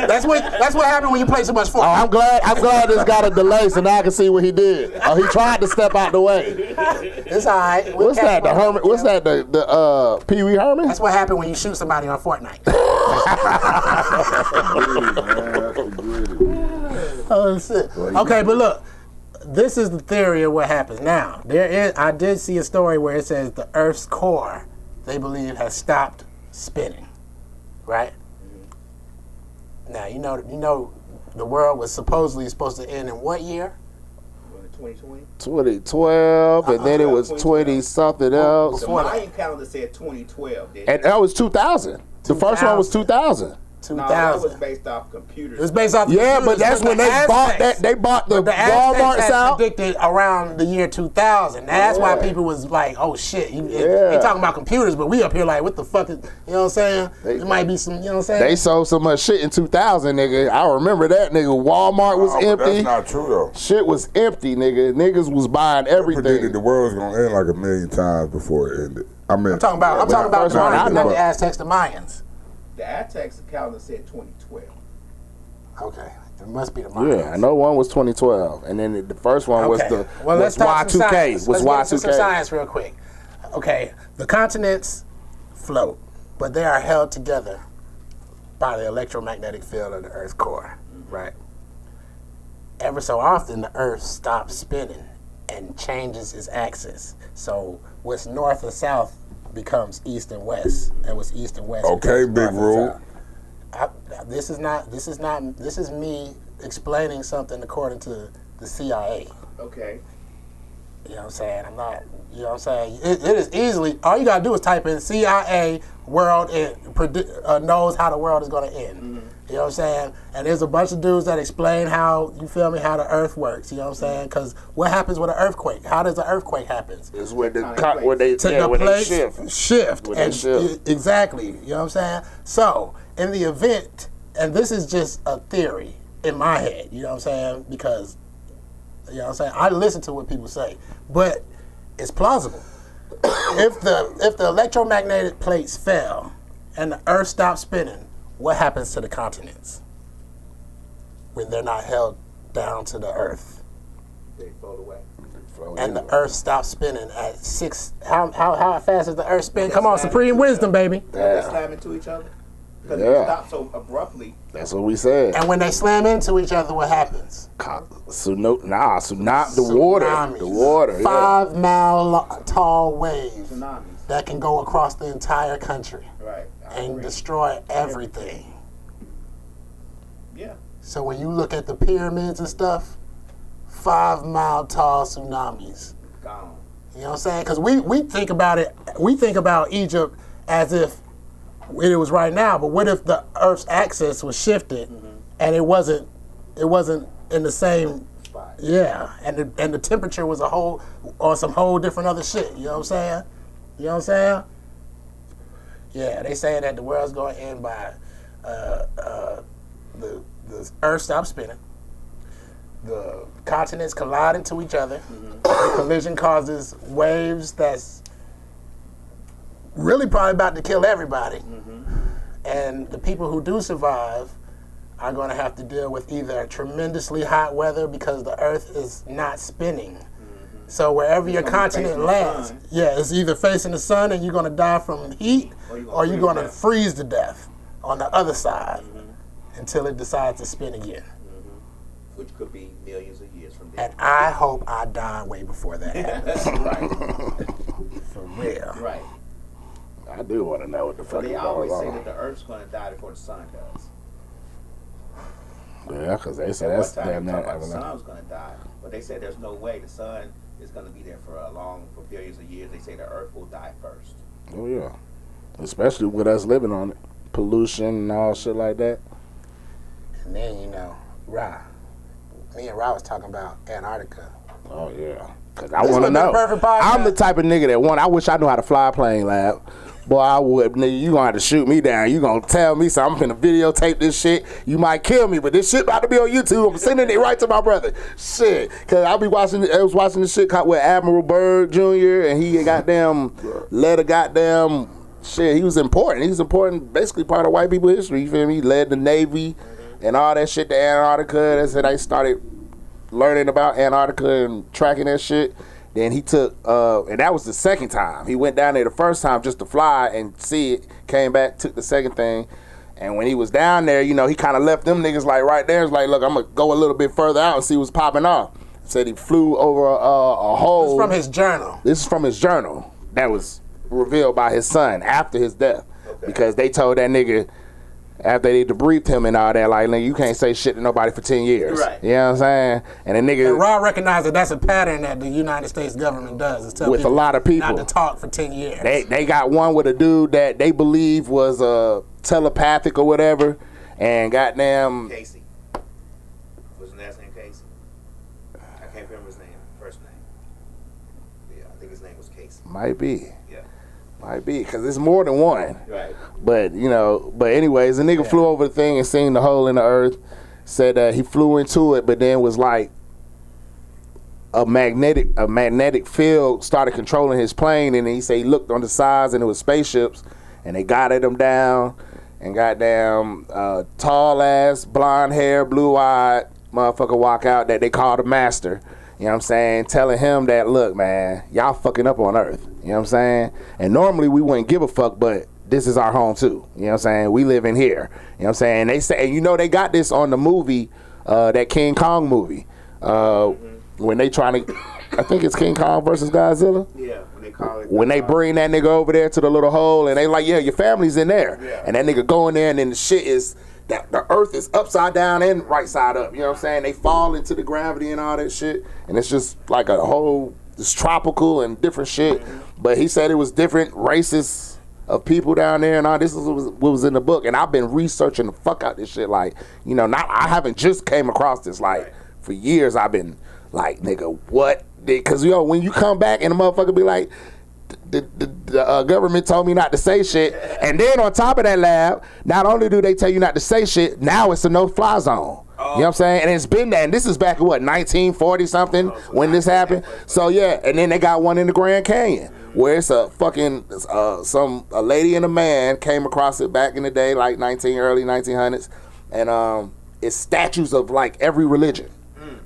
That's what happened when you play so much Fortnite. Oh, I'm glad this got a delay so now I can see what he did. Oh, he tried to step out the way. It's all right. What's that? The Herman? What's that? The Pee Wee Herman? That's what happened when you shoot somebody on Fortnite. Oh shit. Okay, but look, this is the theory of what happens now. I did see a story where it says the Earth's core, they believe, has stopped spinning. Right? Now you know the world was supposedly supposed to end in what year? 2020. 2012, and then it was 20 something else. The Mayan calendar said 2012. And that was 2000. The first one was 2000. 2000. No, that was based off computers. It was based off. Yeah, but that's when they bought that. They bought the Walmart's out. Predicted around the year 2000. That's why people was like, "Oh shit!" They talking about computers, but we up here like, "What the fuck is?" You know what I'm saying? It might be some. You know what I'm saying? They sold so much shit in 2000, nigga. I remember that, nigga. Walmart was empty. That's not true though. Shit was empty, nigga. Niggas was buying everything. Predicted the world was gonna end like a million times before it ended. I'm talking about the Mayans, not the Aztecs, the Mayans. The Aztecs calendar said 2012. Okay, it must be the Mayans. Yeah, I know one was 2012, and then the first one was the let's talk Y2K. some science. Was let's Y2K. get some science real quick. Okay, the continents float, but they are held together by the electromagnetic field of the Earth's core, right? Ever so often, the Earth stops spinning and changes its axis. So what's north and south becomes east and west, and what's east and west. Okay, big rule. This is me explaining something according to the CIA. Okay. You know what I'm saying? I'm not. You know what I'm saying? It is easily. All you gotta do is type in CIA world and knows how the world is gonna end. Mm-hmm. You know what I'm saying? And there's a bunch of dudes that explain how, you feel me, how the Earth works. You know what I'm saying? Because what happens with an earthquake? How does an earthquake happen? It's where they shift. When they shift. Exactly. You know what I'm saying? So in the event, and this is just a theory in my head. You know what I'm saying? Because you know what I'm saying, I listen to what people say, but it's plausible. If the electromagnetic plates fell and the Earth stopped spinning, what happens to the continents when they're not held down to the Earth? They float away. And the Earth stops spinning at 6. How fast does the Earth spin? Come on, supreme wisdom, baby. They slam into each other because they stop so abruptly. That's what we said. And when they slam into each other, what happens? The water. 5 mile tall waves Tsunamis. that can go across the entire country. Right. And destroy everything. Yeah. So when you look at the pyramids and stuff, 5 mile tall tsunamis. Gone. You know what I'm saying? Because we think about it, we think about Egypt as if it was right now, but what if the Earth's axis was shifted and it wasn't in the same Spot. Yeah, and the temperature was some whole different other shit. You know what I'm saying? You know what I'm saying? Yeah, they saying that the world's going to end by the Earth stops spinning, the continents collide into each other, the collision causes waves that's really probably about to kill everybody, and the people who do survive are going to have to deal with either tremendously hot weather because the Earth is not spinning. So wherever your continent lands, it's either facing the sun and you're going to die from heat, or you're going to freeze to death on the other side until it decides to spin again. Which could be millions of years from there. And I hope I die way before that happens. Right. For real. Right. I do want to know what the fuck They is always going say on. that the Earth's going to die before the sun does. Yeah, because they say At that's one time, damn they near talked about the everlasting. sun was going to die, but they said there's no way the sun is going to be there for billions of years. They say the Earth will die first. Oh yeah, especially with us living on it, pollution and all shit like that. And then, me and Ra was talking about Antarctica. Oh yeah, because I This want to would be the know. perfect podcast. I'm the type of nigga that I wish I knew how to fly a plane, lab. Boy, I would, nigga. You gonna have to shoot me down. You gonna tell me so I'm finna videotape this shit. You might kill me, but this shit about to be on YouTube. I'm sending it right to my brother. Shit, cause I was watching this shit with Admiral Byrd Jr. and he led a goddamn shit. He was important. He was important, basically part of white people history. You feel me? He led the Navy and all that shit to Antarctica. That's when I started learning about Antarctica and tracking that shit. Then he took, and that was the second time. He went down there the first time just to fly and see it, came back, took the second thing, And when he was down there, you know, he kind of left them niggas like right there. It's like, look, I'm gonna go a little bit further out and see what's popping off. Said he flew over a hole. This is from his journal. This is from his journal that was revealed by his son after his death. Okay. Because they told that nigga after they debriefed him and all that, like, nigga, you can't say shit to nobody for 10 years. Right. You know what I'm saying? And the nigga... And Raw recognized that that's a pattern that the United States government does. Is tell with a lot of people. Not to talk for 10 years. They got one with a dude that they believe was telepathic or whatever, and goddamn... Casey. Was his last name Casey? I can't remember his name, first name. Yeah, I think his name was Casey. Might be. Yeah. Might be, because it's more than one. Right. But, you know, anyways, the nigga flew over the thing and seen the hole in the earth, said that he flew into it, but then was like a magnetic field started controlling his plane, and he said he looked on the sides and it was spaceships, and they guided him down, and goddamn tall ass, blonde hair, blue eyed motherfucker walk out that they called a master. You know what I'm saying? Telling him that, look, man, y'all fucking up on Earth. You know what I'm saying? And normally we wouldn't give a fuck, but this is our home too. You know what I'm saying? We live in here. You know what I'm saying? And they say, and you know, they got this on the movie, that King Kong movie. When they trying to, I think it's King Kong versus Godzilla. Yeah, when they call it. When they bring that nigga over there to the little hole, and they like, yeah, your family's in there. Yeah. And that nigga go in there, and then the shit is, that the earth is upside down and right side up. You know what I'm saying? They fall into the gravity and all that shit. And it's just like a whole, it's tropical and different shit. But he said it was different races of people down there and all this is what was in the book. And I've been researching the fuck out this shit. Like, you know, I haven't just came across this. Like, for years I've been like, nigga, what? Because, yo, when you come back and the motherfucker be like, the government told me not to say shit, and then on top of that, lab, not only do they tell you not to say shit, now it's a no-fly zone. You know what I'm saying? And it's been that, and this is back in what, 1940 something when this happened. So yeah, and then they got one in the Grand Canyon where it's a fucking a lady and a man came across it back in the day, like early 1900s, and it's statues of like every religion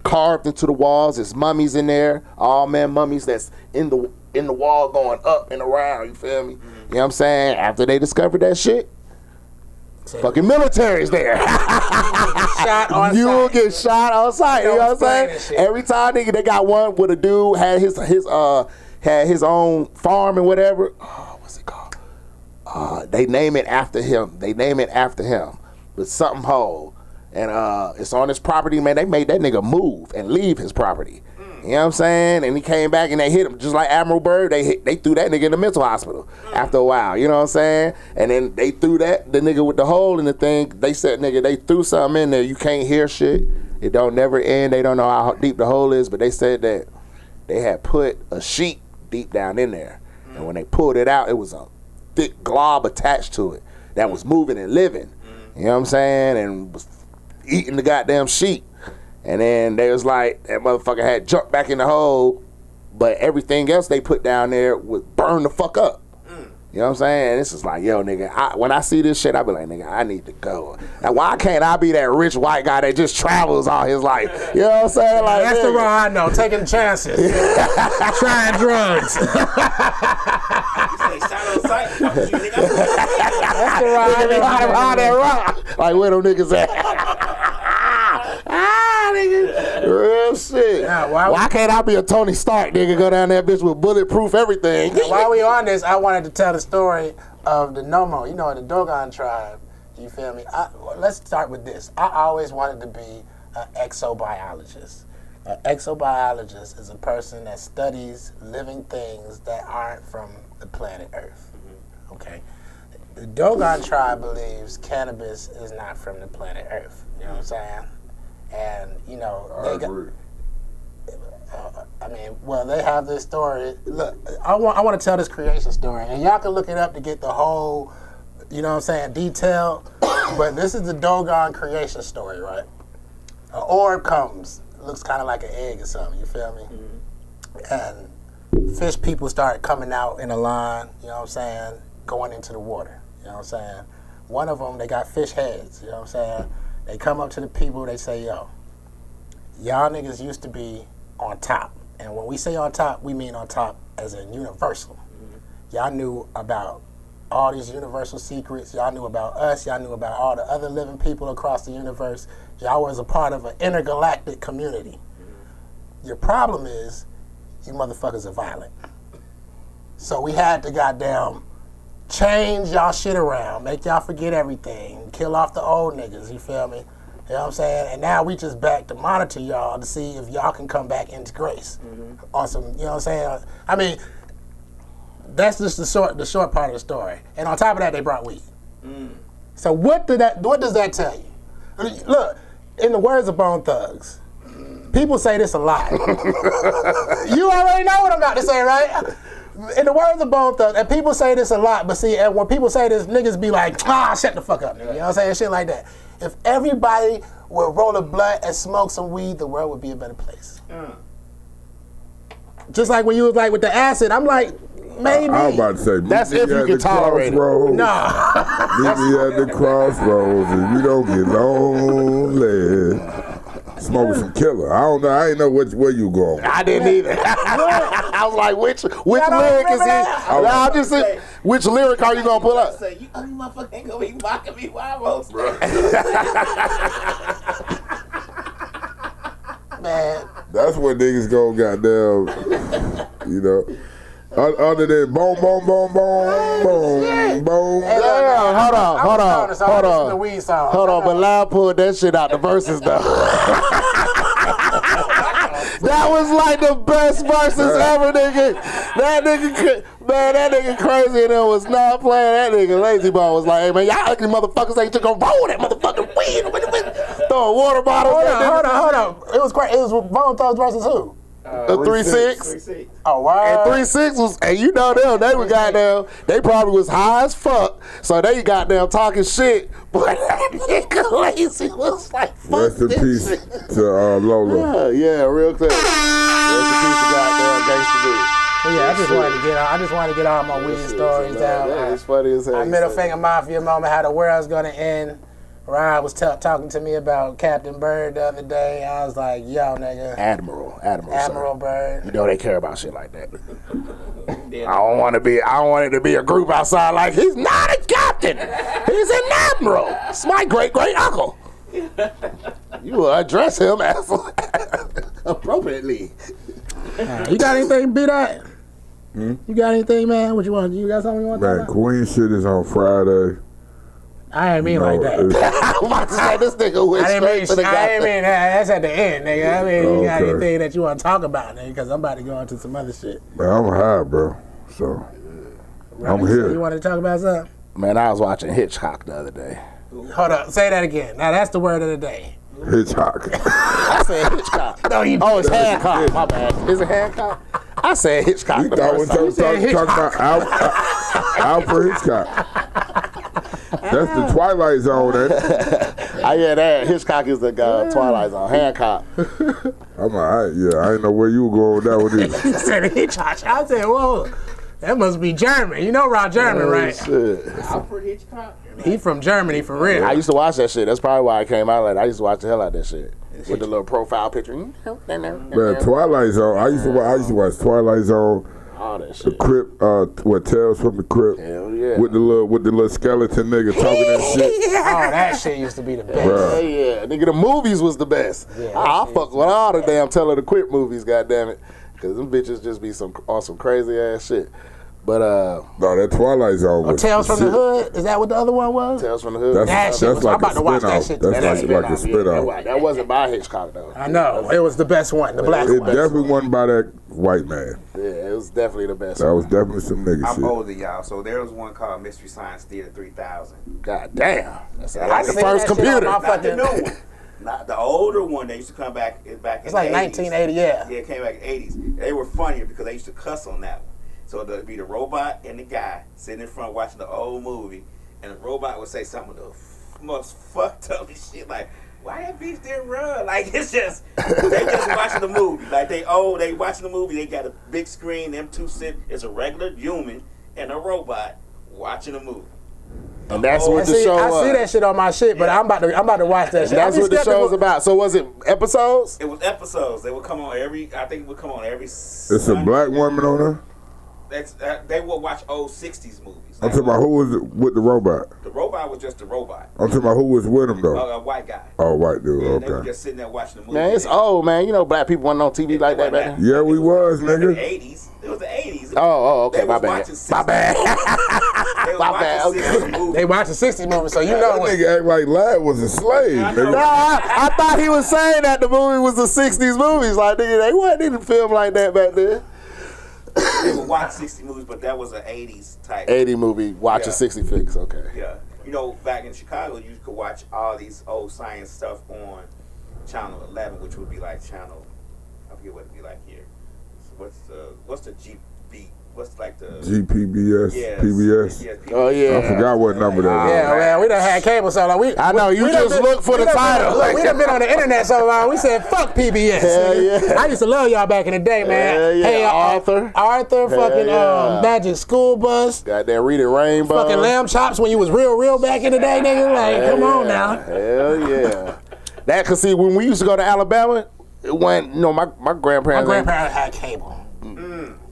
carved into the walls. There's mummies in there, all man mummies that's in the wall going up and around, you feel me? You know what I'm saying? After they discovered that shit, fucking military's there. Shot on You sight. will get shot on sight, you know what I'm saying? Every time, nigga, they got one with a dude had his own farm and whatever. Oh, what's it called? They name it after him. With something whole. And it's on his property, man. They made that nigga move and leave his property. You know what I'm saying? And he came back and they hit him just like Admiral Byrd. They threw that nigga in the mental hospital after a while. You know what I'm saying? And then they threw the nigga with the hole in the thing. They said, nigga, they threw something in there. You can't hear shit. It don't never end. They don't know how deep the hole is, but they said that they had put a sheet deep down in there. And when they pulled it out, it was a thick glob attached to it that was moving and living. You know what I'm saying? And was eating the goddamn sheet. And then they was like, that motherfucker had jumped back in the hole, but everything else they put down there would burn the fuck up. You know what I'm saying? And it's just like, yo, nigga, when I see this shit, I be like, nigga, I need to go. Now, why can't I be that rich white guy that just travels all his life? You know what I'm saying? Like, that's the Raw I know, taking chances. Trying drugs. You say shot on sight? Fuck you, nigga. That's the Raw I know. How that rock? Like, where them niggas at? Nigga. Real shit. Yeah, why can't I be a Tony Stark, nigga, go down that bitch with bulletproof everything? While we on this, I wanted to tell the story of the Nomo, you know, the Dogon tribe. You feel me? Let's start with this. I always wanted to be an exobiologist. An exobiologist is a person that studies living things that aren't from the planet Earth. Okay? The Dogon tribe believes cannabis is not from the planet Earth. You know what I'm saying? And, you know, they have this story. Look, I want to tell this creation story, and y'all can look it up to get the whole, you know what I'm saying, detail. But this is the Dogon creation story, right? An orb comes, looks kind of like an egg or something, you feel me? And fish people start coming out in a line, you know what I'm saying, going into the water, you know what I'm saying? One of them, they got fish heads, you know what I'm saying? They come up to the people, they say, yo, y'all niggas used to be on top. And when we say on top, we mean on top as in universal. Y'all knew about all these universal secrets. Y'all knew about us. Y'all knew about all the other living people across the universe. Y'all was a part of an intergalactic community. Your problem is, you motherfuckers are violent. So we had to goddamn change y'all shit around, make y'all forget everything, kill off the old niggas, you feel me? You know what I'm saying? And now we just back to monitor y'all to see if y'all can come back into grace. On some, you know what I'm saying? I mean, that's just the short part of the story. And on top of that, they brought weed. So what does that tell you? I mean, look, in the words of Bone Thugs, people say this a lot. You already know what I'm about to say, right? In the words of Bone Thugs, and people say this a lot, but see, and when people say this, niggas be like, shut the fuck up, nigga. You know what I'm saying? Shit like that. If everybody would roll a blunt and smoke some weed, the world would be a better place. Just like when you was like with the acid, I'm like, maybe. I was about to say, that's if you can tolerate it. Nah. Meet me at the crossroads and you don't get lonely. Smoking some killer. I don't know. I ain't know where you going. I didn't either. I was like, which lyric is he? Which lyric are you gonna pull up? Say, you motherfucker ain't gonna be mocking me while I'm hosting. Man. That's what niggas go goddamn, you know. Other than boom, boom, boom, boom, boom, boom. Hey, Hold on, but Loud pulled that shit out the verses though. That was like the best verses ever, nigga. That nigga crazy and it was not playing. That nigga Lazy Bone was like, hey man, y'all ugly motherfuckers ain't took a roll that motherfucking weed. Throwing water bottles. Hold on. It was great. It was Bone Thugs versus who? The 3-6. Oh wow. And 3-6 was, and you know them, they were goddamn, they probably was high as fuck, so they goddamn talking shit, but that nigga Lazy was like, fuck Rest in this peace shit. to Lola. Yeah, real clear. Rest in peace to goddamn Gangsta B. Yeah, I just wanted to get all my weed stories out. It's funny as hell. I Middle Finger Mafia moment, how the world's gonna end. Ryan was talking to me about Captain Bird the other day. I was like, yo, nigga. Admiral Bird. You know they care about shit like that. I don't want it to be a group outside like, he's not a captain. He's an admiral. It's my great uncle. You will address him as appropriately. You got anything, B-Dot? You got anything, man? What you want? You got something you want to talk Man, about? Queen shit is on Friday. I ain't mean like that. I'm about to say this nigga went straight to the I ain't mean that. That's at the end, nigga. I mean, you got Okay. anything that you want to talk about, nigga? Because I'm about to go into some other shit. Man, I'm high, bro. So, I'm here. You want to talk about something? Man, I was watching Hitchcock the other day. Hold up. Say that again. Now, that's the word of the day. Hitchcock. I said Hitchcock. No, you Oh, it's Hancock. My bad. Is it Hancock? I said Hitchcock. You thought we talking about Alfred Hitchcock. That's the Twilight Zone, ain't it? Yeah, that Hitchcock is the Twilight Zone. Hancock. I'm alright, yeah. I didn't know where you were going with that one either. He said Hitchcock. I said, whoa. That must be German. You know Ron German, right? Shit. Alfred Hitchcock? He from Germany, for real. I used to watch that shit. That's probably why I came out like that. I used to watch the hell out of that shit. With the little profile picture. Man, Twilight Zone. I used to watch Twilight Zone. All that The shit. Crypt, what Tales from the Crypt. Hell yeah. With the little skeleton nigga talking that shit. Oh, that shit used to be the best. Hell Bruh. yeah. Nigga, the movies was the best. I fuck with all the damn Tell of the Crypt movies, goddammit. Because them bitches just be on some crazy ass shit. But No, that Twilight Zone was Tales from the shit. Hood? Is that what the other one was? Tales from the Hood. That's shit was- like I'm about a to watch that spin-off. shit. That's like a spin-off. That wasn't by Hitchcock though. I know. It was the best one, the black It one. definitely wasn't by that white man. Yeah, it was definitely the best. That was definitely some nigga I'm shit. older, y'all, so there was one called Mystery Science Theater 3000. God damn. That's I like the seen first that shit on computer. my Not the fucking- new one. Not the older one. They used to come back in It's like the 80s. 1980, yeah. Yeah, it came back in the 80s. They were funnier because they used to cuss on that one. So there'd be the robot and the guy sitting in front watching the old movie, and the robot would say some of the most fucked up shit, like, why that bitch didn't run? Like, it's just, they just watching the movie. Like, they watching the movie, they got a big screen, them two sit, it's a regular human and a robot watching a movie. And that's I what the see, show I was. see that shit on my shit, but I'm about to watch that shit. That's I be what the skeptical- show's about. So was it episodes? It was episodes. They would come on every, I think it would come on every It's a Sunday. black woman on there. they will watch old 60s movies. I'm talking about who was with the robot. The robot was just a robot. I'm talking about who was with him though. A white guy. Oh, white dude. Yeah, they were Okay. just sitting there watching the movie. Man, it's old, man. You know, black people weren't on TV like that back then. Yeah, we was, In the nigga. 80s. It was the 80s. Oh, okay, They my was bad. watching My bad. They was My watching bad, okay. 60s movies. They watch the 60s movie, so you That know what. nigga act like Lad was a slave, I know. No, nigga. I thought he was saying that the movie was the 60s movies. Like, nigga, they didn't film like that back then. They would watch 60 movies, but that was an 80s type. 80 movie, watch a Yeah. 60 fix, okay. Yeah. You know, back in Chicago, you could watch all these old science stuff on Channel 11, which would be like Channel, I forget what it'd be like here. So what's the GB? What's like the GPBS, Yes, PBS. yes, Oh, yeah. I forgot what number that Yeah, was. man, we done had cable so long. I know, you we done just look for the title. Look, we done been on the internet so long. We said, fuck PBS. Hell nigga. yeah. I used to love y'all back in the day, man. Hell yeah. Hey, Arthur. Arthur, fucking yeah. Magic School Bus. Got that Read It Rainbow. Fucking lamb chops when you was real back in the day, nigga. Like, come on now. Hell yeah. That, cause see, when we used to go to Alabama, it went, you know, my My grandparents. grandparents had cable.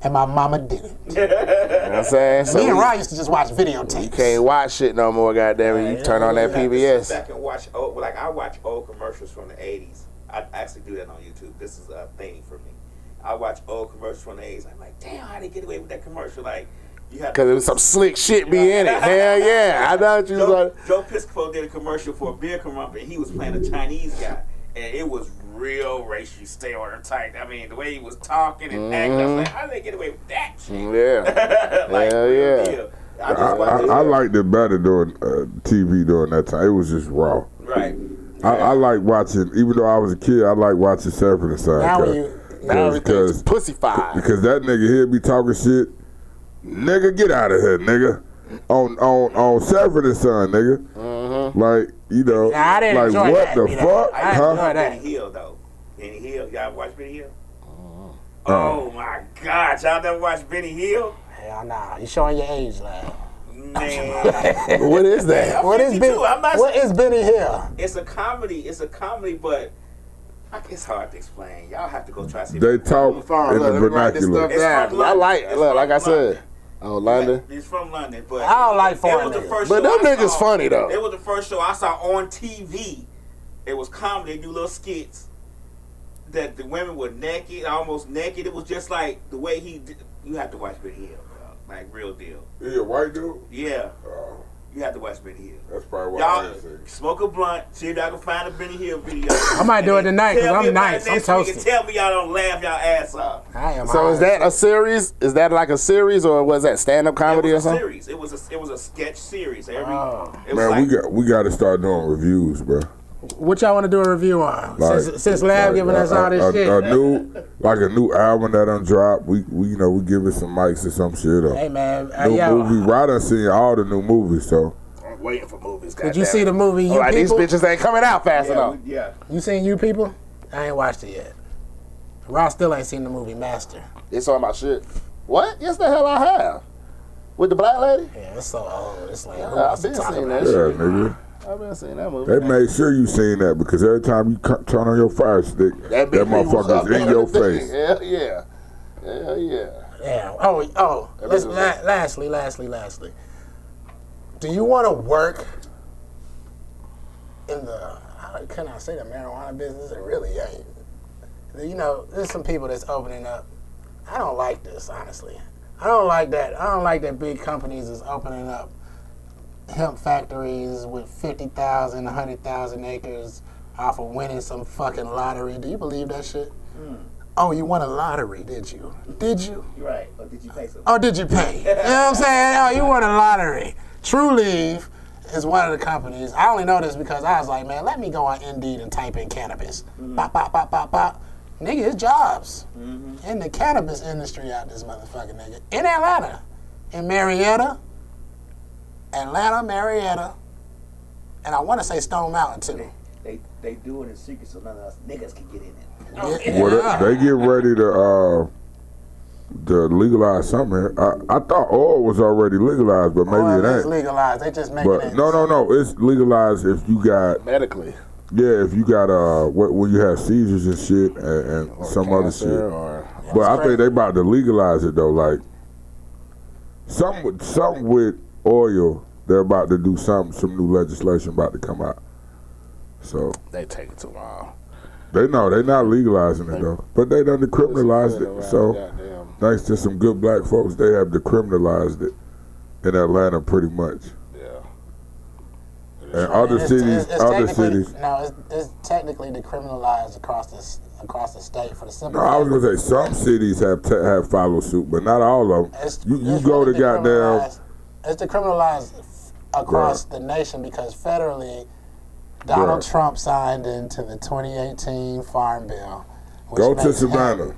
And my mama didn't. You know what I'm saying? So Me and we- Ryan used to just watch you videotapes. can't watch shit no more, goddamn it. You turn on that You have to PBS. sit back and watch old, like I watch old commercials from the 80s. I actually do that on YouTube. This is a thing for me. I watch old commercials from the 80s. I'm like, damn, how they get away with that commercial? Like, you have Cause it was some slick shit be in it. Hell yeah. I know what you was like. Joe Piscopo did a commercial for a beer commercial, and he was playing a Chinese guy, and it was real racially stereotyped. I mean, the way he was talking and acting, I was like, how did they get away with that shit? Yeah. Like, Hell real yeah. deal. I just watched I it. liked it better during TV during that time. It was just raw. Right. I like watching, even though I was a kid, I like watching Sanford and Son. Now cause- you- Now everything's Because pussified. that nigga here be talking shit. Nigga, get out of here, nigga. On Sanford and Son, nigga. Like, you know, Nah, I didn't like enjoy what that, the you know. fuck? I Huh? enjoyed that. Benny Hill, though. Benny Hill. Y'all watch Benny Hill? Oh, my God. Y'all never watch Benny Hill? Hell nah, you showing your age, lad. Man. What is that? What is 52, I'm not- What is Benny Hill? It's a comedy, but it's hard to explain. Y'all have to go try to see They it. talk Look, in the let me write this vernacular. stuff It's down. from I London. like, It's look, from like I said. London. Oh, London. He's from London, but I don't like it foreign was the niggas. first But show them I niggas saw. funny, though. It was the first show I saw on TV. It was comedy. They do little skits that the women were naked, almost naked. It was just like the way he did. You have to watch Benny Hill, bro. Like real deal. He a white dude? Yeah, Oh, you have to watch Benny Hill. that's probably why I Y'all ain't seen it. smoke a blunt. See if I can find a Benny Hill video. I might do it tonight, 'cause Tell I'm me about nice. it I'm next week and toasted. Tell me y'all don't laugh y'all ass off. I am. So is that a series? Is that like a series or was that stand-up comedy It or was a something? series. It was a sketch series. It was Man, like, we got to start doing reviews, bro. What y'all want to do a review on? Like- Since Lab giving us all this shit. A new album that done dropped. We give it some mics or some shit. Or Hey man, new yo, movie. Right, I seen all the new movies. So I'm waiting for movies. did you see the movie You Like these People? bitches ain't coming out fast enough. yeah. You seen You People? I ain't watched it yet. Ross still ain't seen the movie Master. It's on my shit. What? Yes, the hell I have. With the black lady? Yeah, it's so old. It's like who I've wants to been talk seeing about that it? yeah, shit. nigga. I've been seeing that movie. They made sure you seen that because every time you turn on your fire stick, that bitch was up motherfucker's in your face. Hell yeah. Hell yeah. Yeah. Oh. Lastly. Do you want to work in the? How can I say the marijuana business? It really ain't. You know, there's some people that's opening up. I don't like this, honestly. I don't like that big companies is opening up hemp factories with 50,000, 100,000 acres off of winning some fucking lottery. Do you believe that shit? Oh, you won a lottery, did you? Did you? You're right. Or did you pay something? Oh, did you pay? You know what I'm saying? Oh, you won a lottery. True Leave is one of the companies. I only know this because I was like, man, let me go on Indeed and type in cannabis. Bop, bop, bop, bop, bop. Nigga, it's jobs in the cannabis industry out this motherfucking nigga. In Atlanta. In Marietta. Marietta. And I want to say Stone Mountain, too. They do it in secret so none of us niggas can get in it. Well, they get ready to legalize something. I thought oil was already legalized, but maybe Oil it is ain't. legalized. They just make it. But no, it's legalized if you got Medically. if you got when you have seizures and shit and some other shit. Or But I think they about to legalize it though. Like something with oil. They're about to do some new legislation about to come out. So They take it too long. they know they're not legalizing it though, but they done decriminalized it. So thanks to some good black folks, they have decriminalized it in Atlanta pretty much. And other cities. No, it's technically decriminalized across the state for the simple. No, I was gonna say some cities have followed suit, but not all of them. You go to goddamn. It's decriminalized across the nation because federally, Donald Trump signed into the 2018 Farm Bill. Go to Savannah.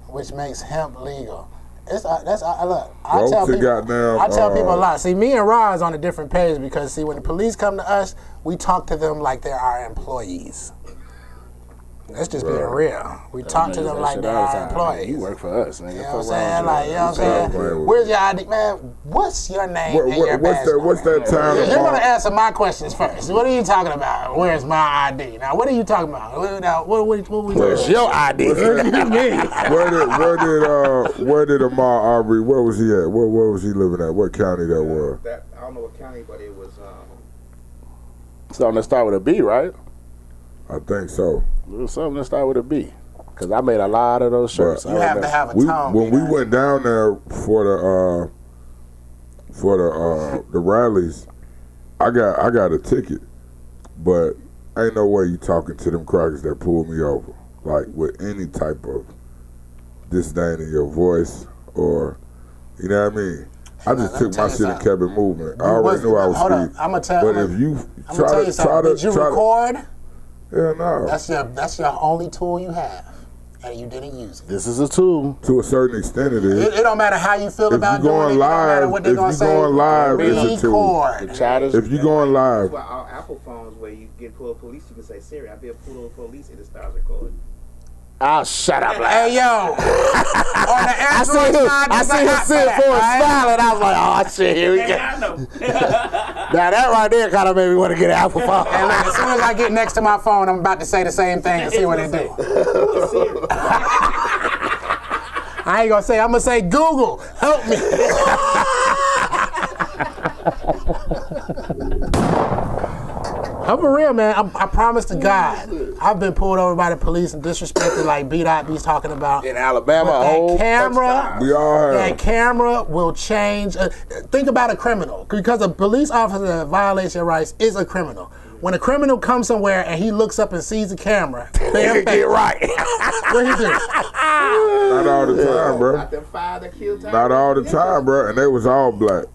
Which makes hemp legal. Look, I Go tell to people, goddamn, I tell people a lot. See, me and Ra is on a different page because, see, when the police come to us, we talk to them like they're our employees. Let's just being real. We talk to them like they're our employees. You work for us, nigga. You know what I'm saying? Like, you know what I'm saying? Where's your ID? Man, what's your name and your badge What's that time? You're going to answer my questions first. What are you talking about? Where's my ID? Now, what are you talking about? Where's your ID? Where did Ahmaud Arbery? Where was he at? Where was he living at? What county that was? I don't know what county, but it was. Something that start with a B, right? I think so. It was something that start with a B. Because I made a lot of those shirts. You have to have a tone. When we went down there for the rallies, I got a ticket, but ain't no way you talking to them crackers that pulled me over, like with any type of disdain in your voice or, you know what I mean? I just took my shit and kept it moving. I already knew I was speeding. I'm gonna tell you. But if you try to, did you record? Hell no. That's your only tool you have, and you didn't use it. This is a tool. To a certain extent, it is. It don't matter how you feel about doing it. It don't matter what they're gonna say. If you going live, it's a tool. If you going live. Well, our Apple phones where you get pulled police, you can say Siri, I've been pulled over police, and it starts recording. I'll shut up. Hey, yo. On the Android side, I see him sitting for a smile, and I was like, oh, shit, here we go. I know. Now, that right there kind of made me want to get an Apple phone. And look, as soon as I get next to my phone, I'm about to say the same thing and see what it do. I ain't going to say, I'm going to say, Google, help me. I'm for real, man. I promise to God, I've been pulled over by the police and disrespected like B.B's talking about. In Alabama, that camera, we all have. that camera will change. Think about a criminal, because a police officer that violates your rights is a criminal. When a criminal comes somewhere and he looks up and sees the camera, they get right. What he do? Not all the time, bro. Not all the time, bro. And they was all black.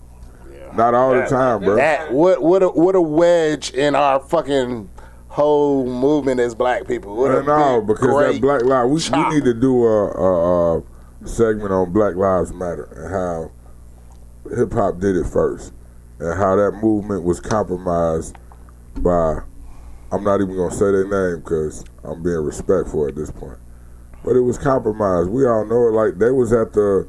Not all the time, bro. What a wedge in our fucking whole movement as black people. Because that Black Lives, we need to do a segment on Black Lives Matter and how hip hop did it first, and how that movement was compromised by, I'm not even gonna say their name because I'm being respectful at this point, but it was compromised. We all know it. Like they was at the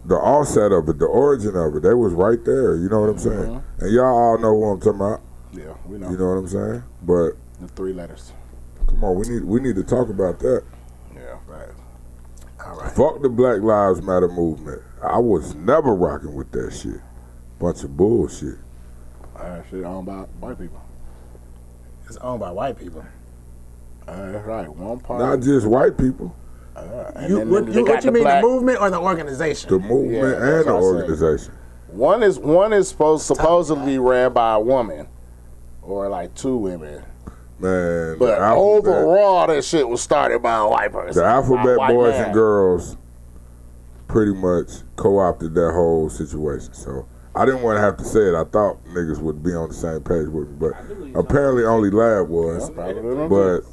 offset of it, the origin of it. They was right there, you know what I'm saying? And y'all all know who I'm talking about. Yeah, we know. You know what I'm saying? But the 3 letters. Come on, we need to talk about that. Yeah, right. All right. Fuck the Black Lives Matter movement. I was never rocking with that shit. Bunch of bullshit. Shit owned by white people. It's owned by white people. That's right. One part. Not just white people. What you mean, the movement or the organization? The movement and the organization. One is supposedly ran by a woman, or like 2 women. Man, but overall, that shit was started by a white person. The Alphabet Boys and Girls pretty much co-opted that whole situation. So I didn't want to have to say it. I thought niggas would be on the same page with me, but apparently only Lab was. But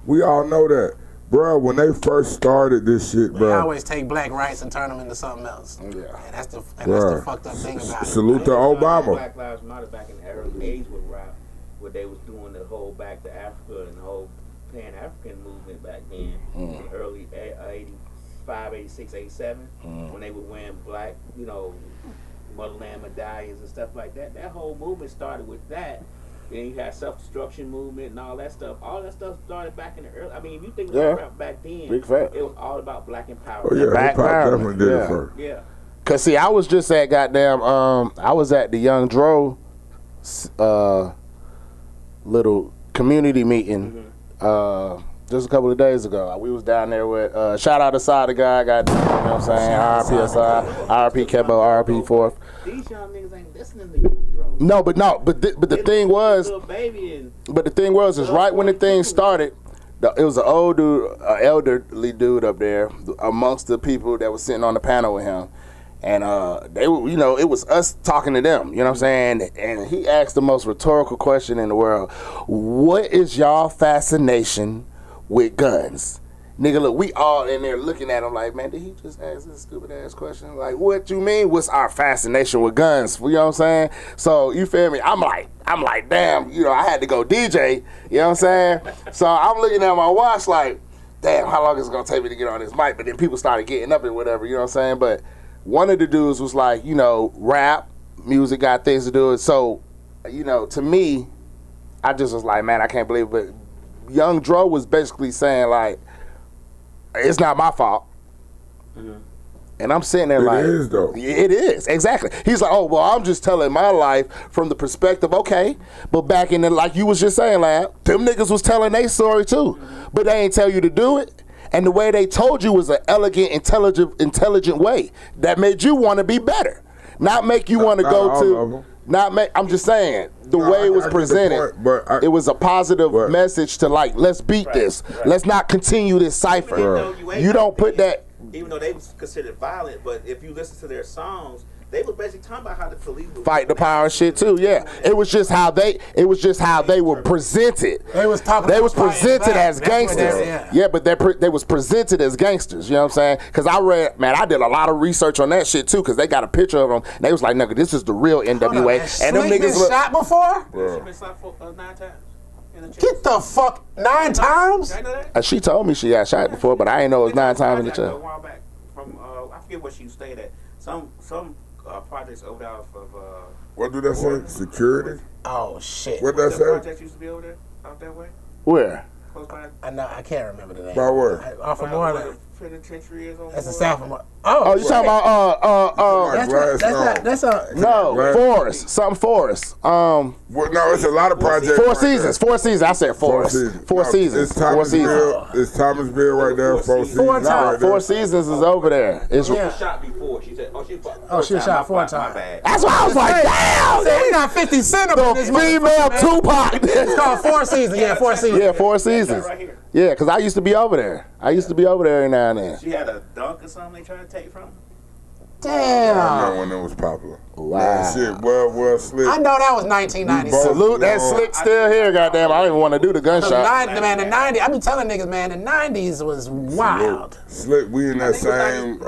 we all know that. Bro, when they first started this shit, bro. They always take black rights and turn them into something else. Yeah. And that's the fucked up thing about it. Salute to Obama. Black Lives Matter back in the early 80s with rap, where they was doing the whole back to Africa and the whole Pan-African movement back then, in the early 85, 86, 87, when they were wearing black, motherland medallions and stuff like that. That whole movement started with that. Then you had self-destruction movement and all that stuff. All that stuff started back in the early. I mean, if you think about rap back then, it was all about black empowerment. Oh yeah, hip hop definitely did it first. Yeah. Cause see, I was just at goddamn. I was at the Young Dro, little community meeting. Just a couple of days ago. We was down there with shout out to Side the guy. Goddamn, you know what I'm saying? RP Aside, RP Kebo, RP Fourth. These young niggas ain't listening to you, bro. No, but the thing was, is right when the thing started. It was an old dude, an elderly dude up there amongst the people that was sitting on the panel with him. And they were, it was us talking to them, you know what I'm saying? And he asked the most rhetorical question in the world. What is y'all fascination with guns? Nigga, look, we all in there looking at him like, man, did he just ask this stupid ass question? Like, what you mean? What's our fascination with guns? You know what I'm saying? So, you feel me? I'm like, damn, I had to go DJ, you know what I'm saying? So I'm looking at my watch like, damn, how long is it gonna take me to get on this mic? But then people started getting up and whatever, you know what I'm saying? But one of the dudes was like, rap, music got things to do with it. So, to me, I just was like, man, I can't believe it. But Young Dro was basically saying like, it's not my fault. And I'm sitting there like, it is though. It is, exactly. He's like, oh, well, I'm just telling my life from the perspective, okay. But back in the, like you was just saying, Lab, them niggas was telling their story too. But they ain't tell you to do it. And the way they told you was an elegant, intelligent way that made you want to be better. Not make you want to go to, I'm just saying, the way it was presented, it was a positive message to like, let's beat this. Let's not continue this cipher. You don't put that. Even though they was considered violent, but if you listen to their songs, they was basically talking about how the police would fight the power and shit too. Yeah, it was just how they were presented. They was presented as gangsters. Yeah, but they was presented as gangsters. You know what I'm saying? Because I did a lot of research on that shit too. Because they got a picture of them. And they was like, nigga, this is the real NWA. And them niggas been shot before? She's been shot 9 times. Get the fuck 9 times? She told me she got shot before, but I didn't know it was 9 times in the chest. A while back from I forget what she stayed at. Some projects over there off of what do that say? Security? Oh shit. What that say? Projects used to be over there, out that way. Where? Close by. I know. I can't remember the name. By where? Off of Moreland. Penitentiary is on. That's the south of Moreland. Oh, you talking about no, Forest, something Forest. Well, no, it's a lot of projects. Four Seasons. I said Forest. Four Seasons. It's Thomasville right there. Four Seasons. Four Seasons is over there. She was shot before. She said, she was shot 4 times. That's why I was like, damn. We got 50 Cent up in this female Tupac. It's called Four Seasons. Yeah, Four Seasons. Yeah, Four Seasons. Yeah, because I used to be over there. every now and then. She had a dunk or something they tried to take from her? Damn. I remember when it was popular. Wow. Man, shit, well, Slick. I know that was 1996. Salute that Slick still here, goddamn. I don't even want to do the gunshot. The 90s, I be telling niggas, man, the 90s was wild. Slick, we in that same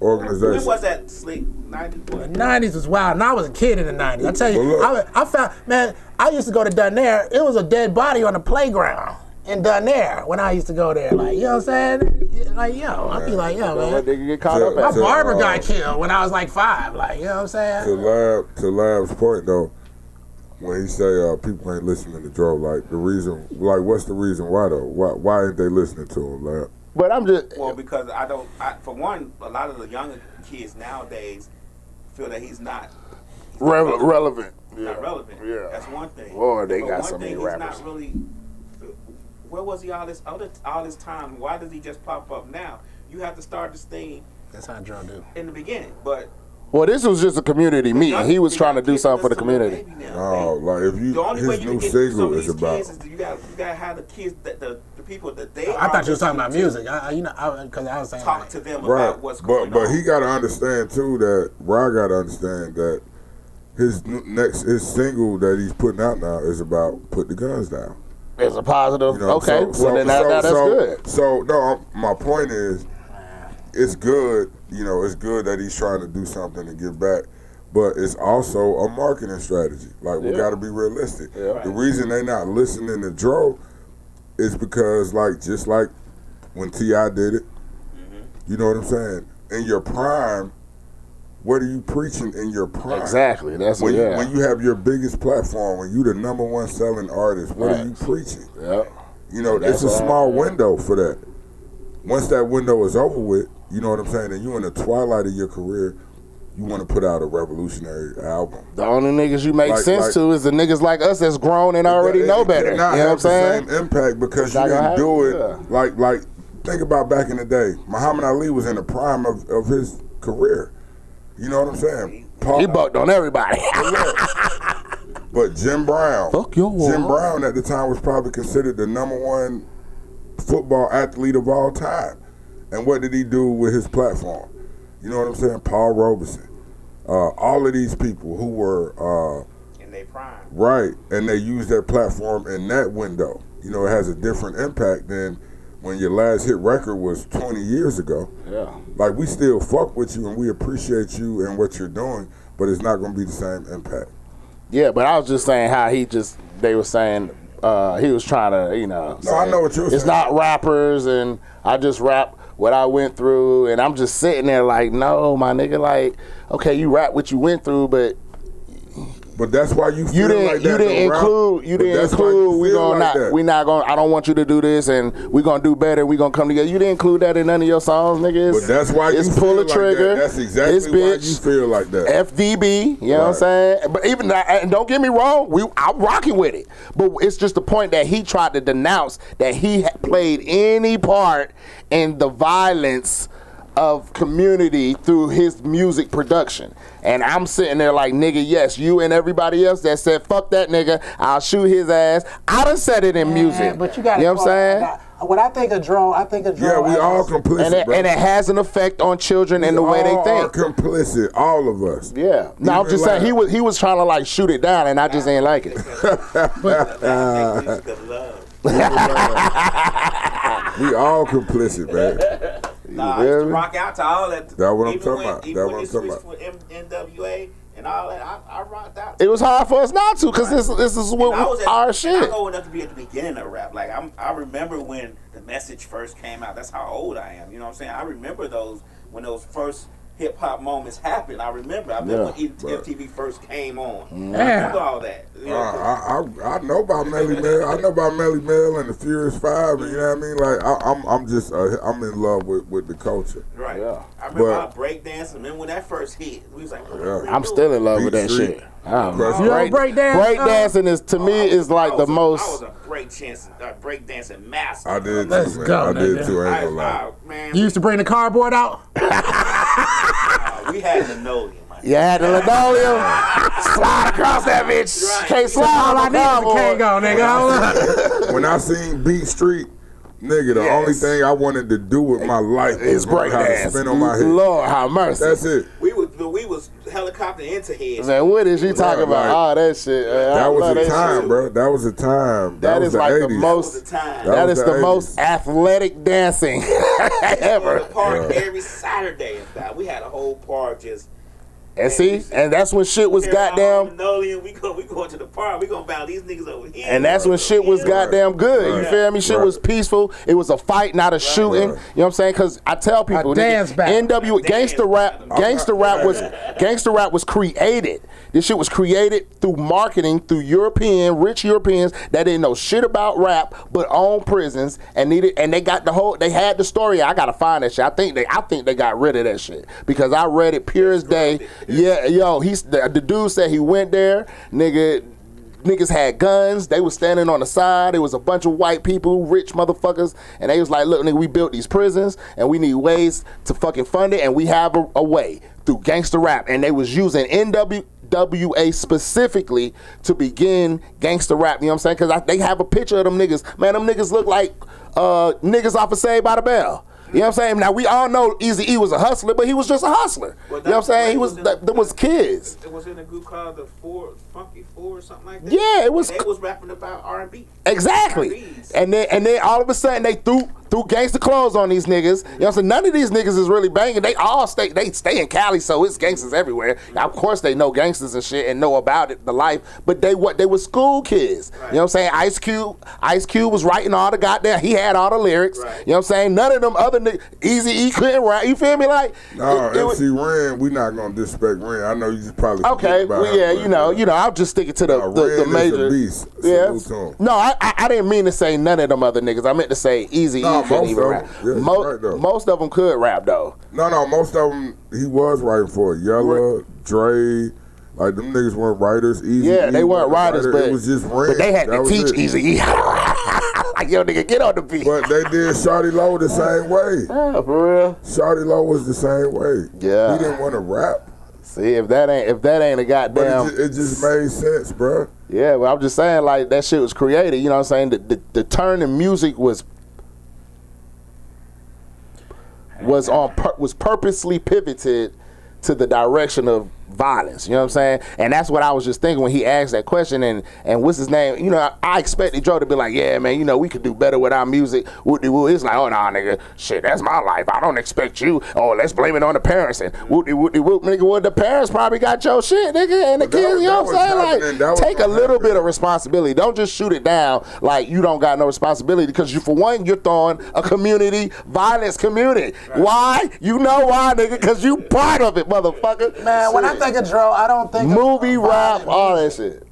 organization. When was that, Slick? 90s? The 90s was wild, and I was a kid in the 90s. I tell you, I found, man, I used to go to Dunare. It was a dead body on the playground in Dunare when I used to go there. Like, you know what I'm saying? Like, yo, I'd be like, yo, man. Get caught up My barber got killed when I was like 5. Like, you know what I'm saying? To Lab's point, though, when he say people ain't listening to Dro, like, the reason, like, what's the reason why, though? Why ain't they listening to him, Lab? But I'm just... Well, because for one, a lot of the younger kids nowadays feel that he's not... relevant. Not relevant. Yeah. That's one thing. Lord, they got so many rappers. He's not really... Where was he all this time? Why does he just pop up now? You have to start this thing. That's how Dro do. In the beginning, but. Well, this was just a community meeting. He was trying to do something for the community. No, like if you, the only way his you new can get single some is of these about. kids is you gotta have the kids that the people that they. I thought you was talking about music. Because I was saying talk to them about what's going on. But he got to understand too that Rod got to understand that his single that he's putting out now is about put the guns down. It's a positive. You know, okay, that's good. So no, my point is, it's good. You know, it's good that he's trying to do something to give back, but it's also a marketing strategy. Like we got to be realistic. Yeah. The reason they not listening to Dro is because, like, just like when T.I. did it, you know what I'm saying? In your prime, what are you preaching in your prime? Exactly. That's when you have your biggest platform, when you the #1 selling artist, what are you preaching? Yeah. You know, it's a small window for that. Once that window is over with, you know what I'm saying, and you're in the twilight of your career, you want to put out a revolutionary album. The only niggas you make Like- sense like- to is the niggas like us that's grown and already know better. You know what I'm saying? The same impact because you not gonna didn't do it happen, like think about back in the day. Muhammad Ali was in the prime of his career. You know what I'm saying? He bucked on everybody. But Jim Brown, Fuck your wall. Jim Brown at the time was probably considered the #1 football athlete of all time. And what did he do with his platform? You know what I'm saying? Paul Robeson. All of these people who were In their prime. right, and they use their platform in that window. You know, it has a different impact than when your last hit record was 20 years ago. Yeah. Like, we still fuck with you and we appreciate you and what you're doing, but it's not going to be the same impact. Yeah, but I was just saying how they were saying he was trying to, No, I know what you were it's saying. not rappers and I just rap what I went through and I'm just sitting there like, no, my nigga, like, okay, you rap what you went through, but But that's why you feel you didn't like that. you didn't though, include But that's why you we feel gonna like not that. we not gonna I don't want you to do this and we gonna do better, we gonna come together. You didn't include that in none of your songs, nigga. But that's why you it's feel pull a like trigger. that. That's exactly It's why bitch. you feel like that. FDB, you know what I'm Right. saying? But even that, and don't get me wrong, I'm rocking with it. But it's just the point that he tried to denounce that he had played any part in the violence of community through his music production. And I'm sitting there like, nigga, yes, you and everybody else that said, fuck that nigga, I'll shoot his ass. I done said it in music. But you got know what I'm saying? When I think of drone, Yeah, we all complicit, bro. And it has an effect on children and the way they all think. are complicit, all of us. Yeah. No, I'm Even just saying like- he was trying to like shoot it down and I just ain't like it. Love. We all complicit, man. Nah, I used to rock out to all that. That's what I'm Even talking when- about. Even That's when what they I'm talking switched for NWA and all that, I rocked out. It was hard for us not to, cause this is And I what was our I shit. old enough to be at the beginning of rap. Like I remember when the message first came out. That's how old I am. You know what I'm saying? I remember those when those first hip hop moments happened. I remember when MTV first came on. I remember all that. You know, I know about Melly Mel. I know about Melly Mel and the Furious Five, and you know what I mean. Like I'm just I'm in love with the culture. right. Yeah. I remember But- our breakdancing. Remember when that first hit? We was like, Yeah. I'm still in love with that Beat shit. Street. I don't know. You don't break dance? Breakdancing is to me is like the I most. was a breakdancing master. I did Let's too, man. go, I did nigga. too. I ain't gonna lie. Man, You used to bring the cardboard out? we had linoleum. Man. You had the linoleum, slide across that bitch. Right. Can't slide All I on need the is a cardboard. Kango, nigga. Hold up. When I seen Beat Street, nigga, the Yes. only thing I wanted to do with my life It's was learn how to breakdance. spin on my head. Lord have mercy. That's it. We was helicopter into heads. Man, what is she talking about? like, Oh, that shit. That was the a time, bro. That was a time. That was is the like 80s. the most. That was the time. That was is the the 80s. most athletic dancing Go to ever. the park every Saturday. In fact, we had a whole park just. And see, and that's when shit was Here, I'm goddamn. linoleum. We going to the park. We gonna bow these niggas over here. And that's when shit was goddamn good. You Right. feel me? Shit Right. was peaceful. It was a fight, not a shooting. You know what I'm saying? Because I tell people, A dance battle. NW gangster rap was created. This shit was created through marketing, through rich Europeans that didn't know shit about rap, but owned prisons and they got they had the story. I gotta find that shit. I think they got rid of that shit because I read it pure as day. Yeah, yo, the dude said he went there, niggas had guns. They was standing on the side. It was a bunch of white people, rich motherfuckers, and they was like, look, nigga, we built these prisons, and we need ways to fucking fund it, and we have a way through gangster rap. And they was using NWA specifically to begin gangster rap. You know what I'm saying? Because they have a picture of them niggas. Man, them niggas look like niggas off of Saved by the Bell. You know what I'm saying? Now, we all know Eazy-E was a hustler, but he was just a hustler. You know what I'm saying? Them was kids. It was in a group called the Funky Four or something like that. Yeah, it was. They was rapping about R&B. Exactly. R&Bs. And then all of a sudden they threw gangster clothes on these niggas. You know what I'm saying? None of these niggas is really banging. They stay in Cali, so it's gangsters everywhere. Now, of course they know gangsters and shit and know about it, the life, but they were school kids. Right. You know what I'm saying? Ice Cube was writing all the goddamn, he had all the lyrics. Right. You know what I'm saying? None of them other niggas, Eazy-E couldn't rap. You feel me? Like No, it was- MC Ren, we not gonna disrespect Ren. I know you just probably okay, forget about well, him, yeah, but- you know, I'll just stick it to the Ren major. is a beast. Yeah. Salute to him. No, I didn't mean to say none of them other niggas. I meant to say Eazy-E. No, couldn't even rap. Most of them could rap though. No, most of them he was writing for. Yella, Dre, like them niggas weren't writers. Easy. Yeah, they weren't writers, but it was just Ren. But they had to teach Easy. Like, yo, nigga, get on the beat. But they did Shawty Low the same way. Yeah, for real. Shawty Low was the same way. Yeah. He didn't want to rap. See, if that ain't a goddamn. But it just made sense, bro. Yeah, well, I'm just saying, like, that shit was created. You know what I'm saying? The turn in music was purposely pivoted to the direction of violence. You know what I'm saying? And that's what I was just thinking when he asked that question. And what's his name? You know, I expected Joe to be like, yeah, man, you know, we could do better with our music. It's like, oh, nah, nigga, shit, that's my life. I don't expect you. Oh, let's blame it on the parents. And whoop, nigga, well, the parents probably got your shit, nigga, and the kids, you know what I'm saying? Like, take a little bit of responsibility. Don't just shoot it down like you don't got no responsibility, because you, for one, you're throwing a community, violence community. Right. Why? You know why, nigga? Because you part of it, motherfucker. Man, when I think of Dro, I don't think movie, rap, all that shit.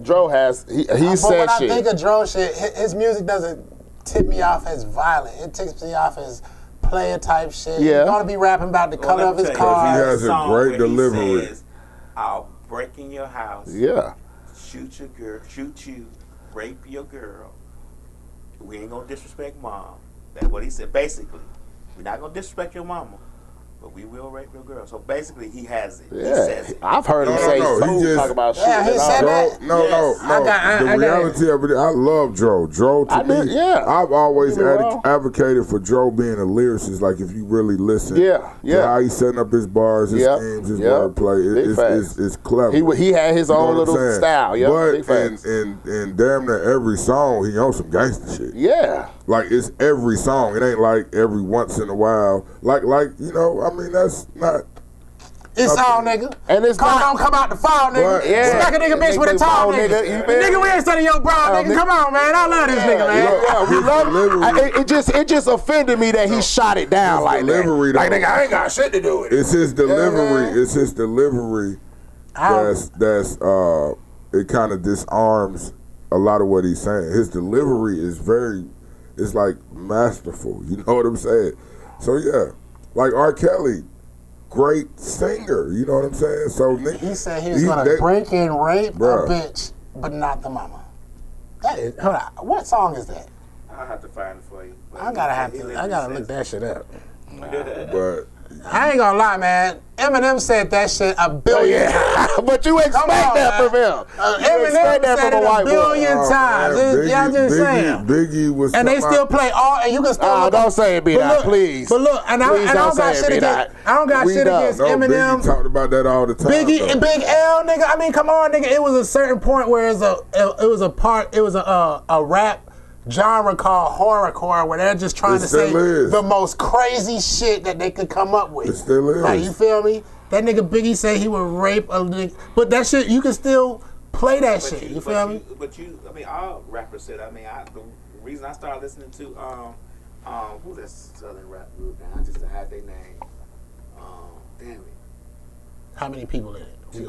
Dro has, he said shit. But when I think of Dro shit, his music doesn't tip me off as violent. It tips me off as player type shit. Yeah. He's gonna be rapping about the color of his car. He has a great delivery. Says, I'll break in your house. Yeah. Shoot you, rape your girl. We ain't gonna disrespect mom. That's what he said. Basically, we're not gonna disrespect your mama, but we will rape your girl. So basically, he has it. Yeah. He says it. I've heard him say talk about shit. Yeah, he said that. No. The reality of it, I love Dro. Dro, to me, I've always advocated for Dro being a lyricist. Like, if you really listen to how he's setting up his bars, his schemes, his wordplay, it's clever. He had his own little style. But in damn near every song, he on some gangster shit. Yeah. Like, it's every song. It ain't like every once in a while. Like you know, I mean, that's not. It's all, nigga. And it's don't come out the fall, nigga. Smack a nigga bitch with a tall nigga. Nigga, we ain't studying your bro, nigga. Come on, man. I love this nigga, man. We love it just offended me that he shot it down like that. Like, nigga, I ain't got shit to do with it. It's his delivery. It's his delivery that's it kind of disarms a lot of what he's saying. His delivery is it's like masterful. You know what I'm saying? So yeah, like R. Kelly, great singer. You know what I'm saying? So he said he was gonna break and rape a bitch, but not the mama. That is, hold on. What song is that? I'll have to find it for you. I gotta look that shit up. But I ain't gonna lie, man. Eminem said that shit a billion times. But you expect that from him. Eminem said it a billion times. Y'all just saying. Biggie was. And they still play all. And you can still. Don't say it be that, please. But look, and I don't got shit against. I don't got shit against Eminem. Biggie talked about that all the time. Biggie and Big L, nigga. I mean, come on, nigga. It was a certain point where it was a rap genre called horrorcore, where they're just trying to say the most crazy shit that they could come up with. It still is. Like, you feel me? That nigga Biggie said he would rape a nigga, but that shit, you can still play that shit. You feel me? I mean, all rappers said. I mean, the reason I started listening to who's that southern rap group? Now I just had their name. Damn it. How many people in it?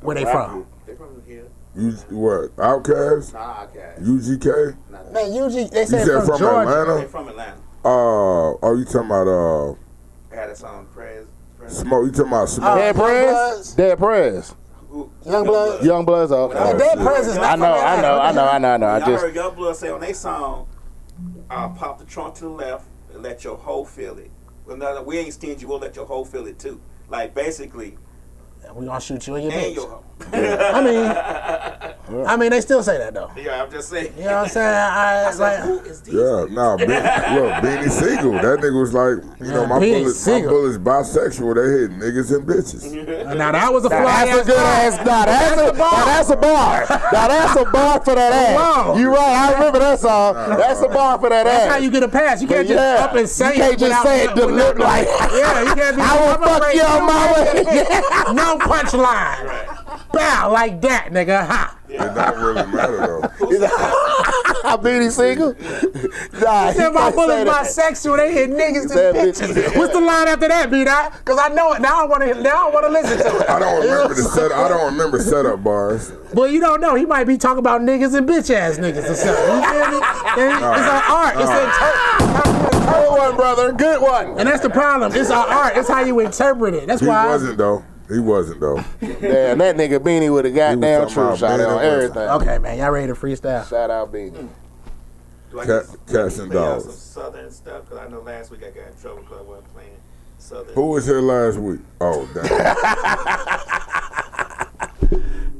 Where they from? They from here. What? Outkast? Nah, Outkast. UGK? Man, UG. They said from Georgia. Atlanta? They from Atlanta. Oh, you talking about They had a song, Prez. Smoke? You talking about Smoke? Dead Prez? Dead Prez. Youngbloods? Youngbloods, okay. Dead Prez is not I know. I heard Youngblood say on their song, pop the trunk to the left and let your hoe feel it. Well, no, we ain't stingy, we'll let your hoe feel it too. Like, basically. We gonna shoot you in your and bitch. your hoe. I mean, they still say that though. Yeah, I'm just saying. You know what I'm saying? I like, who is these? Yeah, look, Beanie Siegel. That nigga was like, my bullets bisexual. They hit niggas and bitches. Now that was a fly ass. That's a bar. Now that's a bar for that ass. You right? I remember that song. That's a bar for that ass. That's how you get a pass. You can't just up and say it. You can't just say it to look like. Yeah, you can't be. I will fuck your mama. No punchline. Bow like that, nigga. Ha. It don't really matter though. Beanie single? Nah, If my bullet's bisexual, they hit niggas That and bitch- bitches. What's the line after that, B-Dot? Because I know it. Now I want to listen to it. I don't remember the setup. I don't remember setup bars. Well, you don't know. He might be talking about niggas and bitch ass niggas or something. You feel me? It's an art. It's Good one, brother. Good one. and that's the problem. It's our art. It's how you interpret it. That's He why. wasn't though. Damn, that nigga Beanie with a goddamn talking true about shot Beanie on with- everything. Okay, man. Y'all ready to freestyle? Shout out Beanie. Do I Cat- just cats and play out dogs. some Southern stuff? Because I know last week I got in trouble because I wasn't playing Southern. Who was here last week? Oh, damn.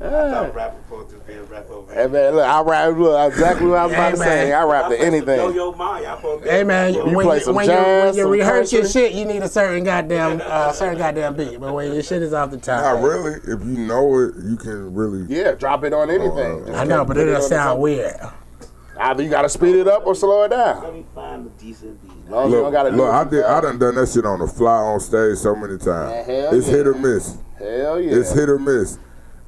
I thought rap was supposed to be a rap over Hey here. man, look, I rap. Look, exactly what I was about to Hey, say. man. I rap to Yo, anything. yo, ma, y'all supposed to Hey man, You when play you, some when jazz, you some rehearse your country? shit, you need a certain goddamn beat. But when your shit is off the top, Not really. If you know it, you can really. Yeah, drop it on anything. I know, but Put it'll on sound something. weird. Either you gotta speed it up or slow it down. Let me find a decent beat. As long as you don't gotta do it too I fast. done that shit on the fly on stage so many times. Man, hell It's yeah. hit or miss. Hell yeah. It's hit or miss.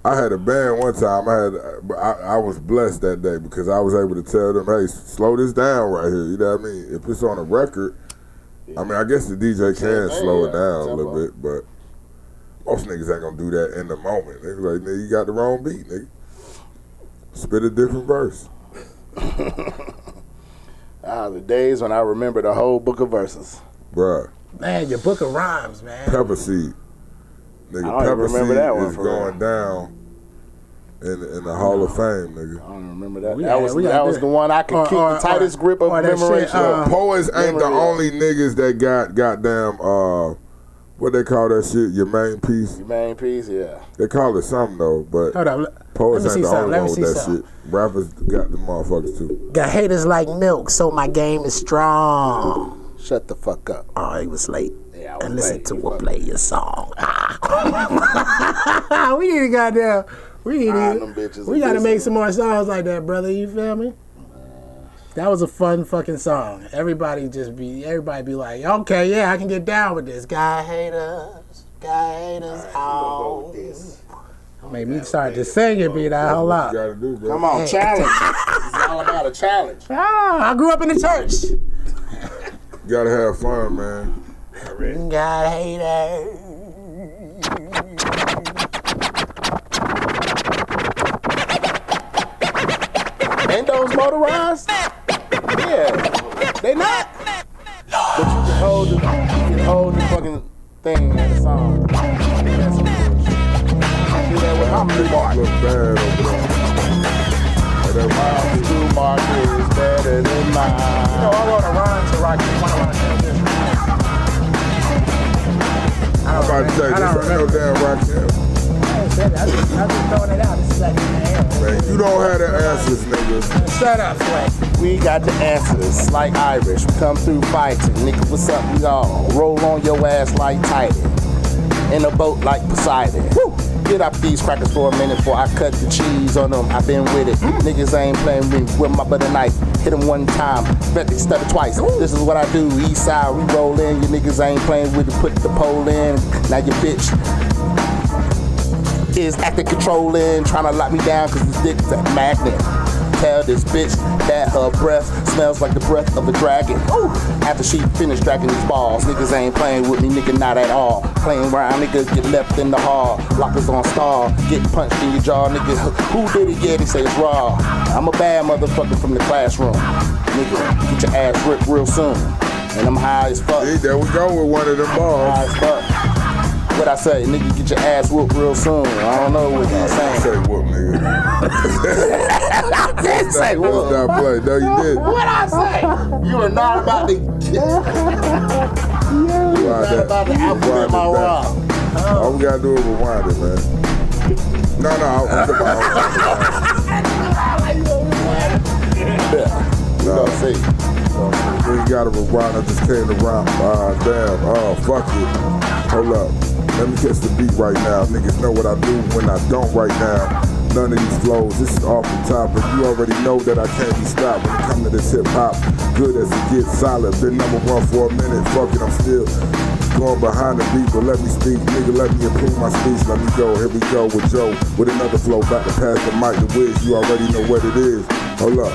I had a band one time. I was blessed that day because I was able to tell them, hey, slow this down right here. You know what I mean? If it's on a record, I mean, I guess the DJ can slow it down a little bit, but most niggas ain't gonna do that in the moment. They like, nigga, you got the wrong beat, nigga. Spit a different verse. The days when I remember the whole book of verses. Bruh, Man, your book of rhymes, man. Pepper Seed. Nigga, I don't even Pepper remember Seed that one is for going down in the Hall of Fame, nigga. I don't remember that. We That gotta- was we gotta that do was it. the one I could keep the tightest grip of or that memory. shit, Poets ain't the memory. only niggas that got goddamn what they call that shit, your main piece. Your main piece, yeah. They call it something though, but Hold up. poets Let me ain't see the something. only Let one me with see that something. shit. Rappers got the motherfuckers too. Got haters like milk, so my game is strong. Shut the fuck up. Oh, he was late. Yeah, I was And listen late. to what play your song. We need to goddamn. We them bitches We and gotta this make and- some more songs like that, brother. You feel me? That was a fun fucking song. Everybody be like, okay, yeah, I can get down with this. Guy haters, Go with this. Made me start to sing it, beat out. Hold You up. gotta do, bro. Come on, challenge. It's all about a challenge. Ah, I grew up in the church. You gotta have fun, man. God haters. Ain't those motorized? Yeah. They not. But you can hold the fucking thing in the song. That's some bullshit. I do that with my mark. Look bad over there. Hey, that My blue mark is better than mine. I wrote a rhyme to rock. I'm about to say, I don't this ain't no damn rock jam. I just throwing it out. This is like, Man, you don't have the answers, nigga. shut up, Sway. We got the answers like Irish. We come through fighting. Nigga, what's up, y'all? Roll on your ass like Titan. In a boat like Poseidon. Woo! Get up these crackers for a minute before I cut the cheese on them. I've been with it. Niggas ain't playing with my butter knife. Hit them one time, bet they stutter twice. This is what I do. East side, we roll in. Your niggas ain't playing with it. Put the pole in. Now your bitch is acting controlling, trying to lock me down cause this dick's a magnet. Tell this bitch that her breath smells like the breath of a dragon. Ooh. After she finished dragging these balls, niggas ain't playing with me, nigga, not at all. Playing around, niggas get left in the hall. Lockers on star, get punched in your jaw, nigga. Who did it? Yeah, they say it's raw. I'm a bad motherfucker from the classroom. Nigga, get your ass ripped real soon. And I'm high as fuck. See, there we go with one of them High balls. as fuck. What I say, nigga, get your ass whooped real soon. I don't know what he's saying. Say whoop, nigga. I did say That's whoop. not play. No, you did. What I say? You are not about to get. You Not about to outfit my rock. All we gotta do is rewind it, man. No, I'm We gonna see. We ain't gotta rewind. I just came around. Damn. Oh, fuck it. Hold up. Let me catch the beat right now. Niggas know what I do when I don't right now. None of these flows, this is off the top, but you already know that I can't be stopped when it comes to this hip hop. Good as it gets, solid. Been number one for a minute. Fuck it, I'm still going behind the beat, but let me speak. Nigga, let me improve my speech. Let me go. Here we go with Joe with another flow. Back to pass the mic to Wiz. You already know what it is. Hold up.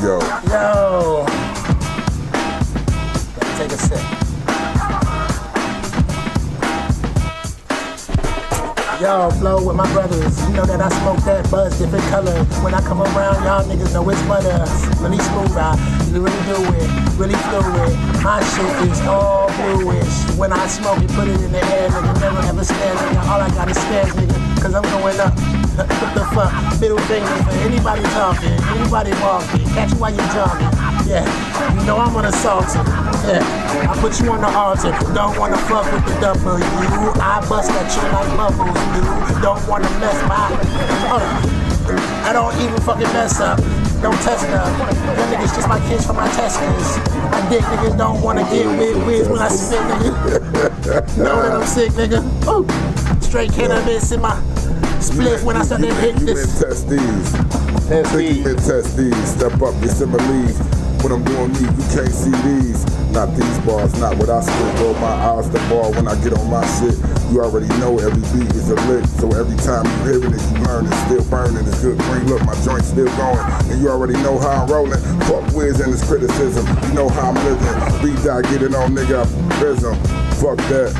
go. Yo. Let's take a sip. Yo, flow with my brothers. You know that I smoke that buzz, different color. When I come around, y'all niggas know it's butter. Really smooth, I really do it, really fluid. My shit is all bluish. When I smoke it, put it in the air, nigga. Never ever stare, nigga. All I got is stares, nigga. Cause I'm going up. What the fuck? Middle finger for anybody talking, anybody walking. Catch you while you jogging. Yeah, you know I'm an assaulter. Yeah, I put you on the altar. Don't wanna fuck with the W. I bust at you like bubbles, dude. Don't wanna mess my. I don't even fucking mess up. Don't test up. Them niggas just my kids from my testers. My dick niggas don't wanna get with when I spit, nigga. Know that I'm sick, nigga. Ooh. Straight cannabis in my split when I start to hit this. Test these. Test these. Step up your similes. When I'm doing me, you can't see these. Not these bars, not what I spit. Roll my eyes the bar when I get on my shit. You already know every beat is a lick. So every time you hear it, you learn it's still burning. It's good green, look, my joint's still going. And you already know how I'm rolling. Fuck Wiz and his criticism. You know how I'm living. Beat I get it on, nigga, I prism. Fuck that.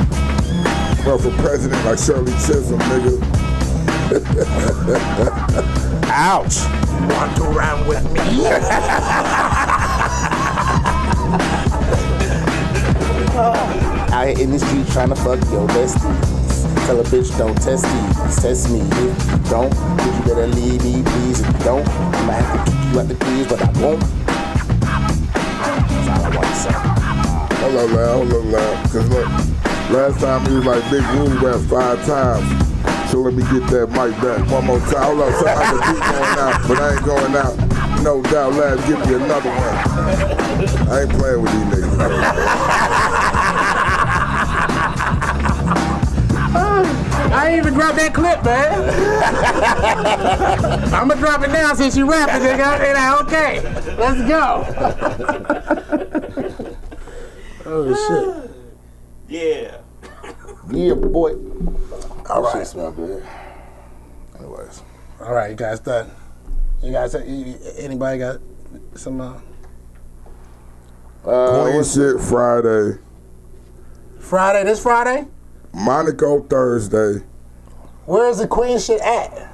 Well, for president like Shirley Chisholm, nigga. Ouch. Want to rhyme with me? Out here in the street trying to fuck your besties. Tell a bitch don't test these, test me. If you don't, then you better leave me, please. If you don't, I might have to kick you out the keys, but I won't. That's all I want to say. Hold up, loud. Cause look, last time he was like Big Woo rap 5 times. So let me get that mic back one more time. Hold up, so I can keep going out, but I ain't going out. No doubt, lad, give me another one. I ain't playing with these niggas. I ain't even dropped that clip, man. I'ma drop it now since you rapping, nigga. And I, okay, let's go. Oh shit. Yeah. Yeah, boy. All right. Shit smell good. Anyways. All right, you guys done. You guys, anybody got some? Queen shit Friday. Friday, this Friday? Monaco Thursday. Where is the Queen shit at?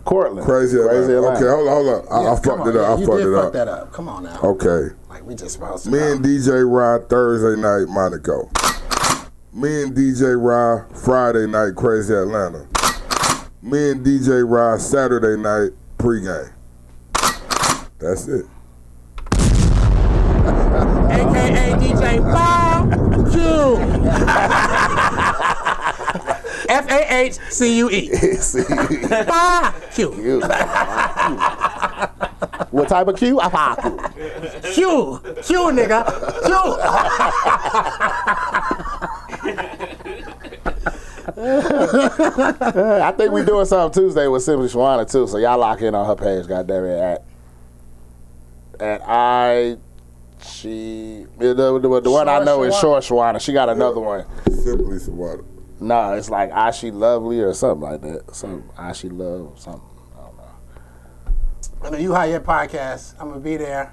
Cortland. Crazy Atlanta. Okay, hold up. I fucked it up. You did fuck that up. Come on now. Okay. Like we just supposed to. Me and DJ Rod Thursday night, Monaco. Me and DJ Rod Friday night, Crazy Atlanta. Me and DJ Rod Saturday night, pregame. That's it. AKA DJ Bob Q. FAHCUE. Bob Q. What type of Q? Q. Q, nigga. Q. I think we doing something Tuesday with Simply Shawana too, so y'all lock in on her page, goddamn it. The one I know is Short Shawana. She got another one. Simply Shawana. No, it's like I She Lovely or something like that. Some I She Love something. I don't know. And the High Yet PotCast. I'm gonna be there.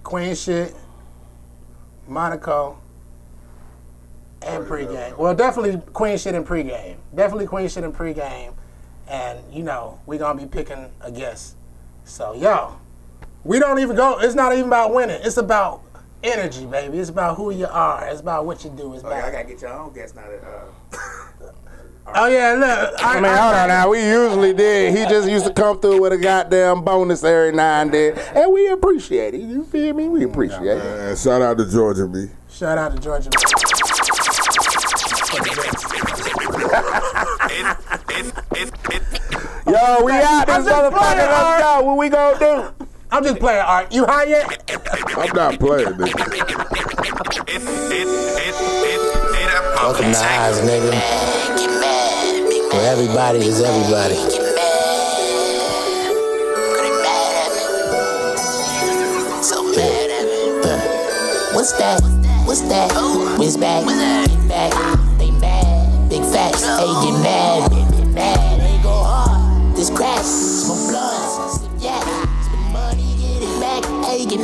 Queen shit, Monaco, and pregame. Well, definitely Queen shit and pregame. Definitely Queen shit and pregame. And you know, we gonna be picking a guest. So yo, we don't even go. It's not even about winning. It's about energy, baby. It's about who you are. It's about what you do. It's about. I gotta get your own guest now. Oh yeah, look. I mean, hold on now. We usually did. He just used to come through with a goddamn bonus every now and then, and we appreciate it. You feel me? We appreciate it. And shout out to Georgia B. Shout out to Georgia B. Yo, we out this motherfucker. Let's go. What we gonna do? I'm just playing, Art. You high yet? I'm not playing, nigga. Welcome to Highs, nigga. Where everybody is everybody. What's that? What's that? Whiz back, get back, they mad, big facts, hey, get mad, they go hard, this crack, smoke blunts, yeah, spend money, get it back, hey, get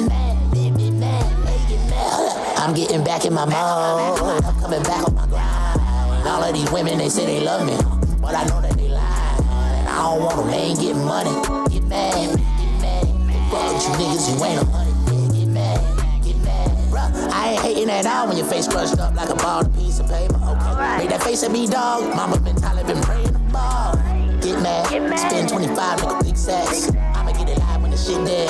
back in my mode. I'm coming back on my grind. All of these women, they say they love me, but I know that they lie. And I don't want them, they ain't getting money. Get mad, get mad. Fuck with you niggas, you ain't a money. Get mad, get mad. Bruh, I ain't hating at all when your face crushed up like a ball, a piece of paper. Okay, make that face at me, dog. Mama been tired, been praying the ball. Get mad, spend 25, make a big sacks. I'ma get it live when the shit dead.